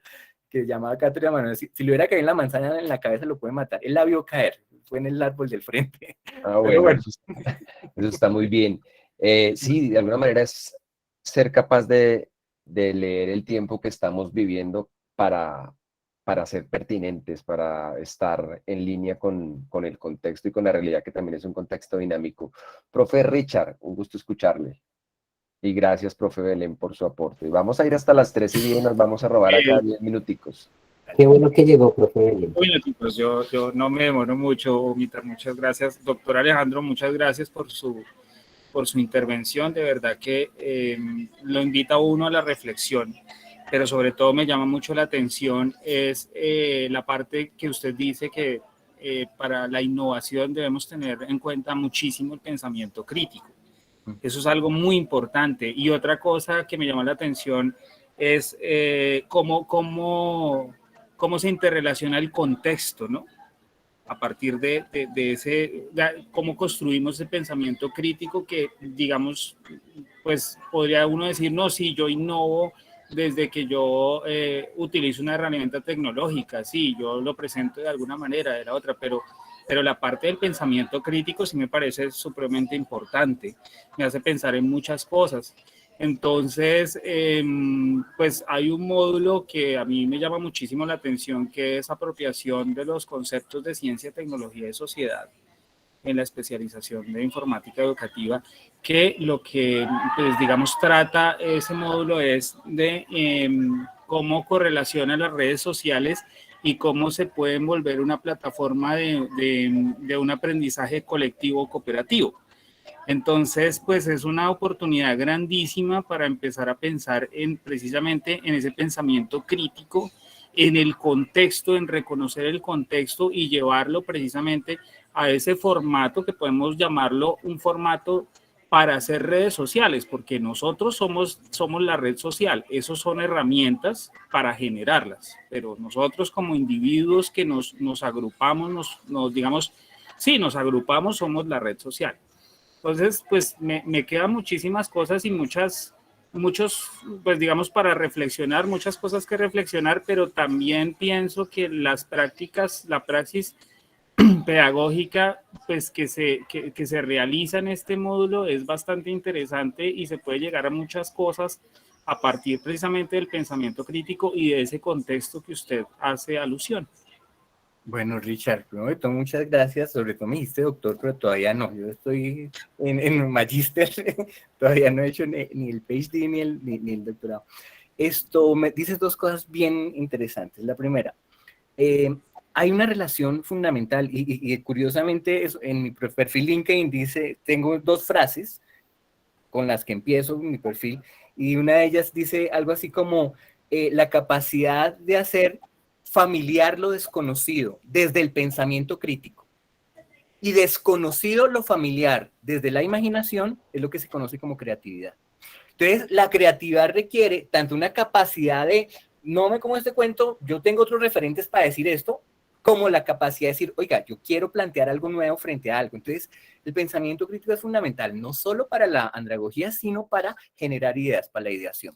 que se llamaba Cátedra Manual. Si le hubiera caído la manzana en la cabeza, lo puede matar. Él la vio caer, fue en el árbol del frente. Ah, bueno, eso está muy bien. Sí, de alguna manera es ser capaz de leer el tiempo que estamos viviendo para ser pertinentes, para estar en línea con el contexto y con la realidad, que también es un contexto dinámico. Profe Richard, un gusto escucharle. Y gracias, profe Belén, por su aporte. Vamos a ir hasta las 3:10 y nos vamos a robar acá 10 minuticos. Qué bueno que llegó, profe Belén. Pues yo no me demoro mucho, Mita, muchas gracias. Doctor Alejandro, muchas gracias por su intervención. De verdad que lo invita a uno a la reflexión, pero sobre todo me llama mucho la atención es la parte que usted dice que para la innovación debemos tener en cuenta muchísimo el pensamiento crítico. Eso es algo muy importante. Y otra cosa que me llama la atención es cómo se interrelaciona el contexto, ¿no? A partir de cómo construimos ese pensamiento crítico que, digamos, pues podría uno decir, no, sí, yo innovo desde que yo utilizo una herramienta tecnológica, sí, yo lo presento de alguna manera, de la otra, pero la parte del pensamiento crítico sí me parece supremamente importante, me hace pensar en muchas cosas. Entonces, pues hay un módulo que a mí me llama muchísimo la atención, que es apropiación de los conceptos de ciencia, tecnología y sociedad en la especialización de informática educativa, que lo que, pues, digamos, trata ese módulo es de cómo correlacionan las redes sociales y cómo se pueden volver una plataforma de un aprendizaje colectivo cooperativo. Entonces, pues es una oportunidad grandísima para empezar a pensar precisamente en ese pensamiento crítico, en el contexto, en reconocer el contexto y llevarlo precisamente a ese formato que podemos llamarlo un formato para hacer redes sociales, porque nosotros somos la red social, esos son herramientas para generarlas, pero nosotros como individuos que nos agrupamos, nos agrupamos, somos la red social. Entonces, pues me quedan muchísimas cosas y muchos, pues digamos, para reflexionar, muchas cosas que reflexionar, pero también pienso que la praxis pedagógica, pues que se realiza en este módulo es bastante interesante y se puede llegar a muchas cosas a partir precisamente del pensamiento crítico y de ese contexto que usted hace alusión. Bueno, Richard, primero de todo, muchas gracias. Sobre todo me dijiste doctor, pero todavía no. Yo estoy en magíster, todavía no he hecho ni el PhD ni el doctorado. Me dices dos cosas bien interesantes. La primera, hay una relación fundamental y curiosamente en mi perfil LinkedIn tengo dos frases con las que empiezo mi perfil y una de ellas dice algo así como la capacidad de hacer familiar lo desconocido desde el pensamiento crítico y desconocido lo familiar desde la imaginación es lo que se conoce como creatividad. Entonces, la creatividad requiere tanto una capacidad de no me como este cuento, yo tengo otros referentes para decir esto, como la capacidad de decir, oiga, yo quiero plantear algo nuevo frente a algo. Entonces, el pensamiento crítico es fundamental, no solo para la andragogía, sino para generar ideas, para la ideación.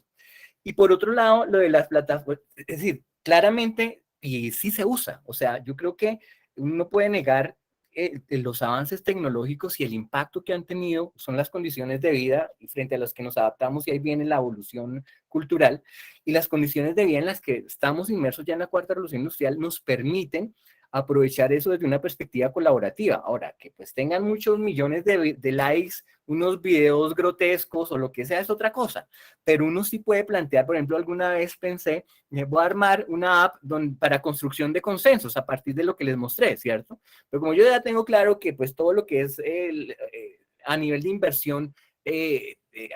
Y por otro lado, lo de las plataformas, es decir, claramente, y sí se usa, o sea, yo creo que uno no puede negar los avances tecnológicos y el impacto que han tenido son las condiciones de vida frente a las que nos adaptamos y ahí viene la evolución cultural y las condiciones de vida en las que estamos inmersos ya en la cuarta revolución industrial nos permiten aprovechar eso desde una perspectiva colaborativa. Ahora, que pues tengan muchos millones de likes, unos videos grotescos o lo que sea es otra cosa, pero uno sí puede plantear, por ejemplo, alguna vez pensé, voy a armar una app para construcción de consensos a partir de lo que les mostré, ¿cierto? Pero como yo ya tengo claro que pues todo lo que es a nivel de inversión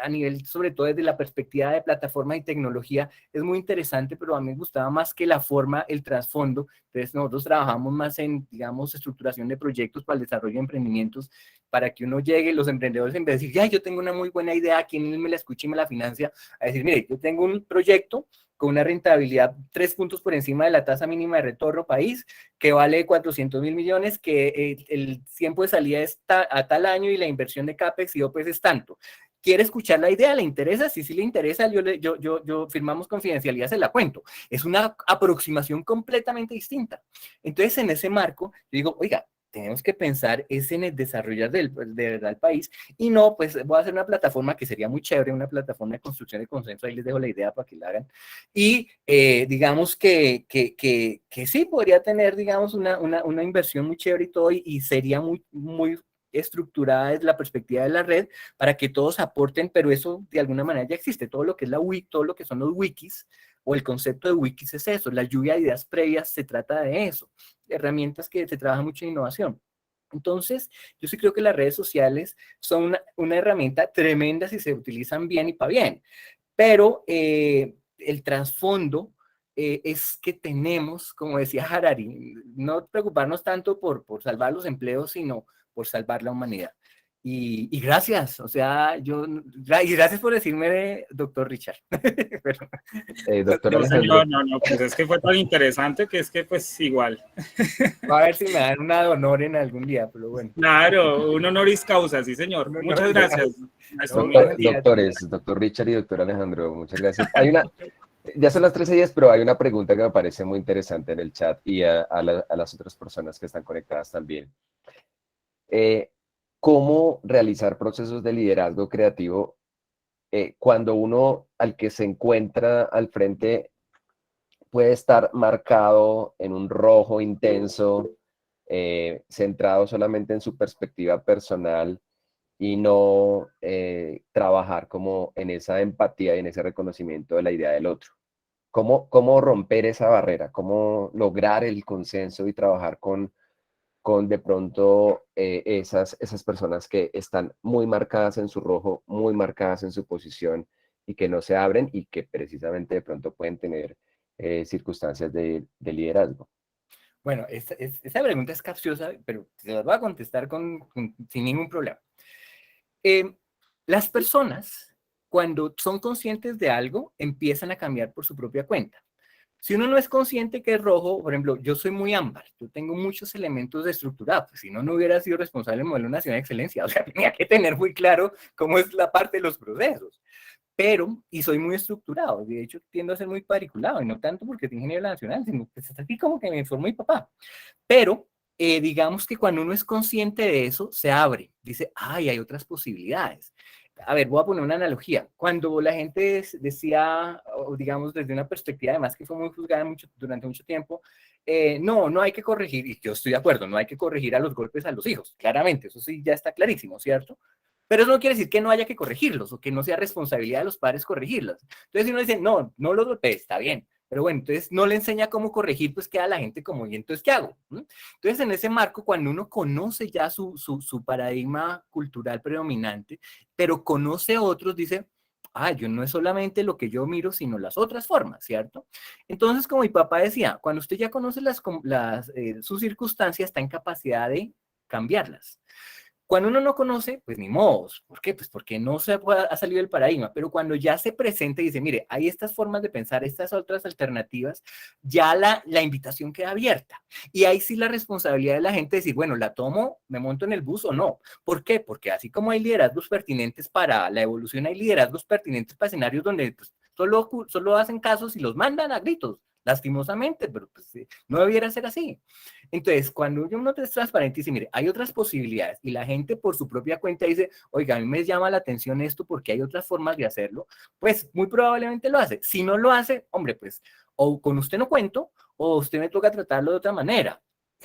a nivel, sobre todo desde la perspectiva de plataforma y tecnología, es muy interesante, pero a mí me gustaba más que la forma, el trasfondo. Entonces nosotros trabajamos más en, digamos, estructuración de proyectos para el desarrollo de emprendimientos, para que uno llegue, los emprendedores, en vez de decir, ya, yo tengo una muy buena idea, ¿quién me la escucha y me la financia? A decir, mire, yo tengo un proyecto con una rentabilidad 3 puntos por encima de la tasa mínima de retorno país, que vale 400.000 millones, que el tiempo de salida es a tal año y la inversión de CAPEX y OPEX es tanto. ¿Quiere escuchar la idea? ¿Le interesa? Si sí le interesa, yo firmamos confidencialidad, se la cuento. Es una aproximación completamente distinta. Entonces, en ese marco, yo digo, oiga, tenemos que pensar es en el desarrollar de verdad el país, y no, pues voy a hacer una plataforma que sería muy chévere, una plataforma de construcción de consenso, ahí les dejo la idea para que la hagan, y digamos que sí, podría tener, digamos, una inversión muy chévere y todo, y sería muy estructurada desde la perspectiva de la red para que todos aporten, pero eso de alguna manera ya existe, todo lo que es la wiki, todo lo que son los wikis, o el concepto de wikis es eso, la lluvia de ideas previas se trata de eso, herramientas que se trabaja mucho en innovación. Entonces, yo sí creo que las redes sociales son una herramienta tremenda si se utilizan bien y para bien, pero el trasfondo es que tenemos, como decía Harari, no preocuparnos tanto por salvar los empleos, sino por salvar la humanidad. Y gracias, o sea, y gracias por decirme, doctor Richard. Pero, Doctor No, Alejandro, señor, no, pues es que fue tan interesante que es que pues igual. a ver si me dan una de honor en algún día, pero bueno. Claro, un honoris causa, sí, señor. No, Muchas gracias, maestro no, Miguel. doctores, doctor Richard y doctor Alejandro, muchas gracias. Ya son las 13:10, pero hay una pregunta que me parece muy interesante en el chat y a las otras personas que están conectadas también. ¿Cómo realizar procesos de liderazgo creativo cuando uno al que se encuentra al frente puede estar marcado en un rojo intenso, centrado solamente en su perspectiva personal y no trabajar como en esa empatía y en ese reconocimiento de la idea del otro? ¿Cómo romper esa barrera? ¿Cómo lograr el consenso y trabajar con de pronto esas personas que están muy marcadas en su rojo, muy marcadas en su posición y que no se abren y que precisamente de pronto pueden tener circunstancias de liderazgo? Bueno, esa pregunta es capciosa, pero se las voy a contestar sin ningún problema. Las personas, cuando son conscientes de algo, empiezan a cambiar por su propia cuenta. Si uno no es consciente que es rojo, por ejemplo, yo soy muy ámbar, yo tengo muchos elementos de estructura, pues si no, no hubiera sido responsable del modelo nacional de excelencia, o sea, tenía que tener muy claro cómo es la parte de los procesos, y soy muy estructurado, de hecho tiendo a ser muy cuadriculado, y no tanto porque es ingeniero nacional, sino que es así como que me informó mi papá, pero digamos que cuando uno es consciente de eso, se abre, dice, ay, hay otras posibilidades. A ver, voy a poner una analogía. Cuando la gente decía, o digamos desde una perspectiva además que fue muy juzgada durante mucho tiempo, no hay que corregir, y yo estoy de acuerdo, no hay que corregir a los golpes a los hijos, claramente, eso sí ya está clarísimo, ¿cierto? Pero eso no quiere decir que no haya que corregirlos o que no sea responsabilidad de los padres corregirlos. Entonces, si uno dice, no los golpees, está bien, pero bueno, entonces no le enseña cómo corregir, pues queda la gente como, ¿y entonces qué hago? Entonces, en ese marco, cuando uno conoce ya su paradigma cultural predominante, pero conoce otros, dice, yo no es solamente lo que yo miro, sino las otras formas, ¿cierto? Entonces, como mi papá decía, cuando usted ya conoce sus circunstancias, está en capacidad de cambiarlas. Cuando uno no conoce, pues ni modo. ¿Por qué? Pues porque no ha salido el paradigma. Pero cuando ya se presenta y dice, mire, hay estas formas de pensar, estas otras alternativas, ya la invitación queda abierta. Y ahí sí la responsabilidad de la gente es decir, bueno, ¿la tomo, me monto en el bus o no? ¿Por qué? Porque así como hay liderazgos pertinentes para la evolución, hay liderazgos pertinentes para escenarios donde pues, solo hacen casos y los mandan a gritos, lastimosamente, pero pues, no debiera ser así. Entonces, cuando uno es transparente y dice, mire, hay otras posibilidades y la gente por su propia cuenta dice, oiga, a mí me llama la atención esto porque hay otras formas de hacerlo, pues muy probablemente lo hace. Si no lo hace, hombre, pues o con usted no cuento o usted me toca tratarlo de otra manera.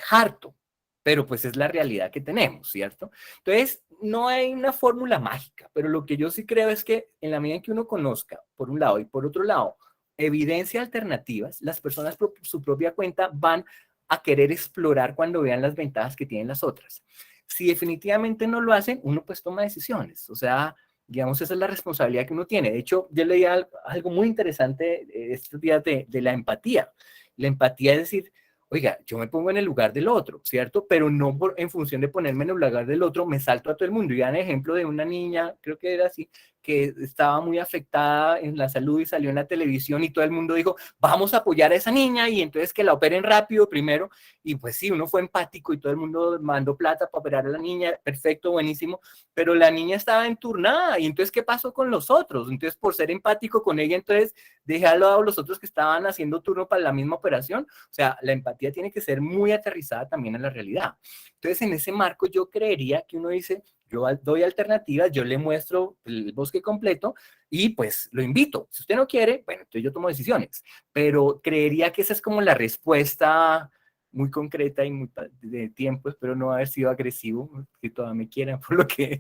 Harto, pero pues es la realidad que tenemos, ¿cierto? Entonces, no hay una fórmula mágica, pero lo que yo sí creo es que en la medida en que uno conozca, por un lado, y por otro lado, evidencia alternativas, las personas por su propia cuenta van a querer explorar cuando vean las ventajas que tienen las otras. Si definitivamente no lo hacen, uno pues toma decisiones. O sea, Digamos, esa es la responsabilidad que uno tiene. De hecho, yo leía algo muy interesante estos días de la empatía. La empatía es decir, oiga, yo me pongo en el lugar del otro, ¿cierto? Pero no en función de ponerme en el lugar del otro, me salto a todo el mundo. Y dan ejemplo de una niña, creo que era así, que estaba muy afectada en la salud y salió en la televisión y todo el mundo dijo, vamos a apoyar a esa niña y entonces que la operen rápido primero. Y pues sí, uno fue empático y todo el mundo mandó plata para operar a la niña, perfecto, buenísimo, pero la niña estaba enturnada y entonces ¿qué pasó con los otros? Entonces por ser empático con ella, entonces dejé al lado a los otros que estaban haciendo turno para la misma operación. O sea, la empatía tiene que ser muy aterrizada también en la realidad. Entonces en ese marco yo creería que uno dice, yo doy alternativas, yo le muestro el bosque completo y pues lo invito. Si usted no quiere, bueno, entonces yo tomo decisiones. Pero creería que esa es como la respuesta muy concreta y muy de tiempo. Espero no haber sido agresivo, si todavía me quieran por lo que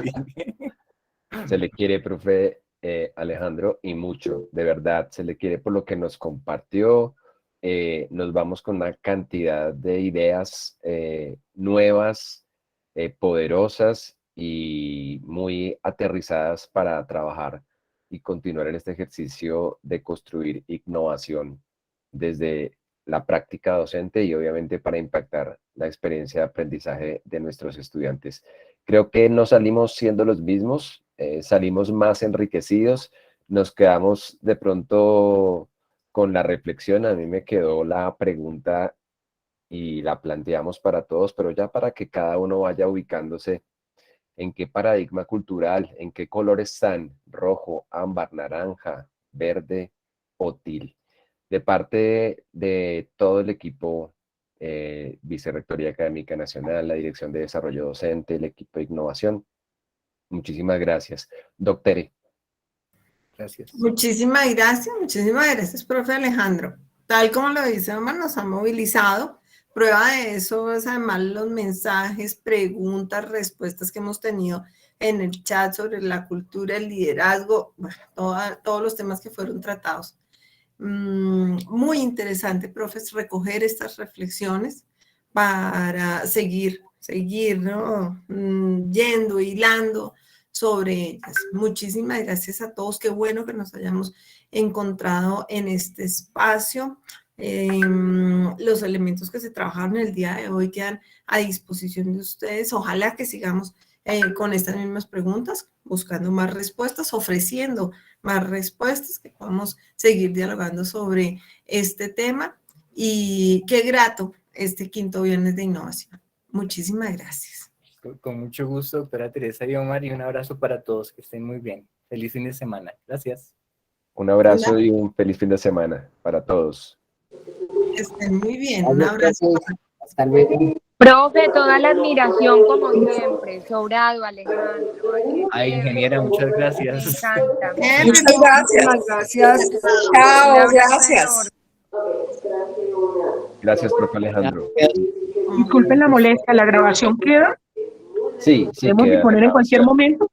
dije. Se le quiere, profe Alejandro, y mucho, de verdad, se le quiere por lo que nos compartió. Nos vamos con una cantidad de ideas nuevas, poderosas y muy aterrizadas para trabajar y continuar en este ejercicio de construir innovación desde la práctica docente y obviamente para impactar la experiencia de aprendizaje de nuestros estudiantes. Creo que no salimos siendo los mismos, salimos más enriquecidos, nos quedamos de pronto con la reflexión. A mí me quedó la pregunta y la planteamos para todos, pero ya para que cada uno vaya ubicándose en qué paradigma cultural, en qué colores están, rojo, ámbar, naranja, verde o til. De parte de todo el equipo, Vicerrectoría Académica Nacional, la Dirección de Desarrollo Docente, el equipo de innovación, muchísimas gracias. Doctere. Gracias. Muchísimas gracias, profe Alejandro. Tal como lo dice Omar, nos ha movilizado. Prueba de eso es además los mensajes, preguntas, respuestas que hemos tenido en el chat sobre la cultura, el liderazgo, bueno, todos los temas que fueron tratados. Muy interesante, profes, recoger estas reflexiones para seguir, ¿no? Yendo, hilando sobre ellas. Muchísimas gracias a todos. Qué bueno que nos hayamos encontrado en este espacio. Los elementos que se trabajaron el día de hoy quedan a disposición de ustedes. Ojalá que sigamos con estas mismas preguntas, buscando más respuestas, ofreciendo más respuestas, que podamos seguir dialogando sobre este tema. Y qué grato este quinto viernes de innovación. Muchísimas gracias. Con mucho gusto, doctora Teresa y Omar, y un abrazo para todos, que estén muy bien. Feliz fin de semana. Gracias. Un abrazo y un feliz fin de semana para todos. Que estén muy bien. Un abrazo. Hasta luego. Profe, toda la admiración como siempre. Sobrado, Alejandro. Ay, ingeniera, muchas gracias. Me encanta. Muchas gracias. Gracias. Chao, gracias. Gracias, profe Alejandro. Disculpen la molestia, ¿la grabación queda? Sí, sí. ¿Podemos disponer en cualquier momento?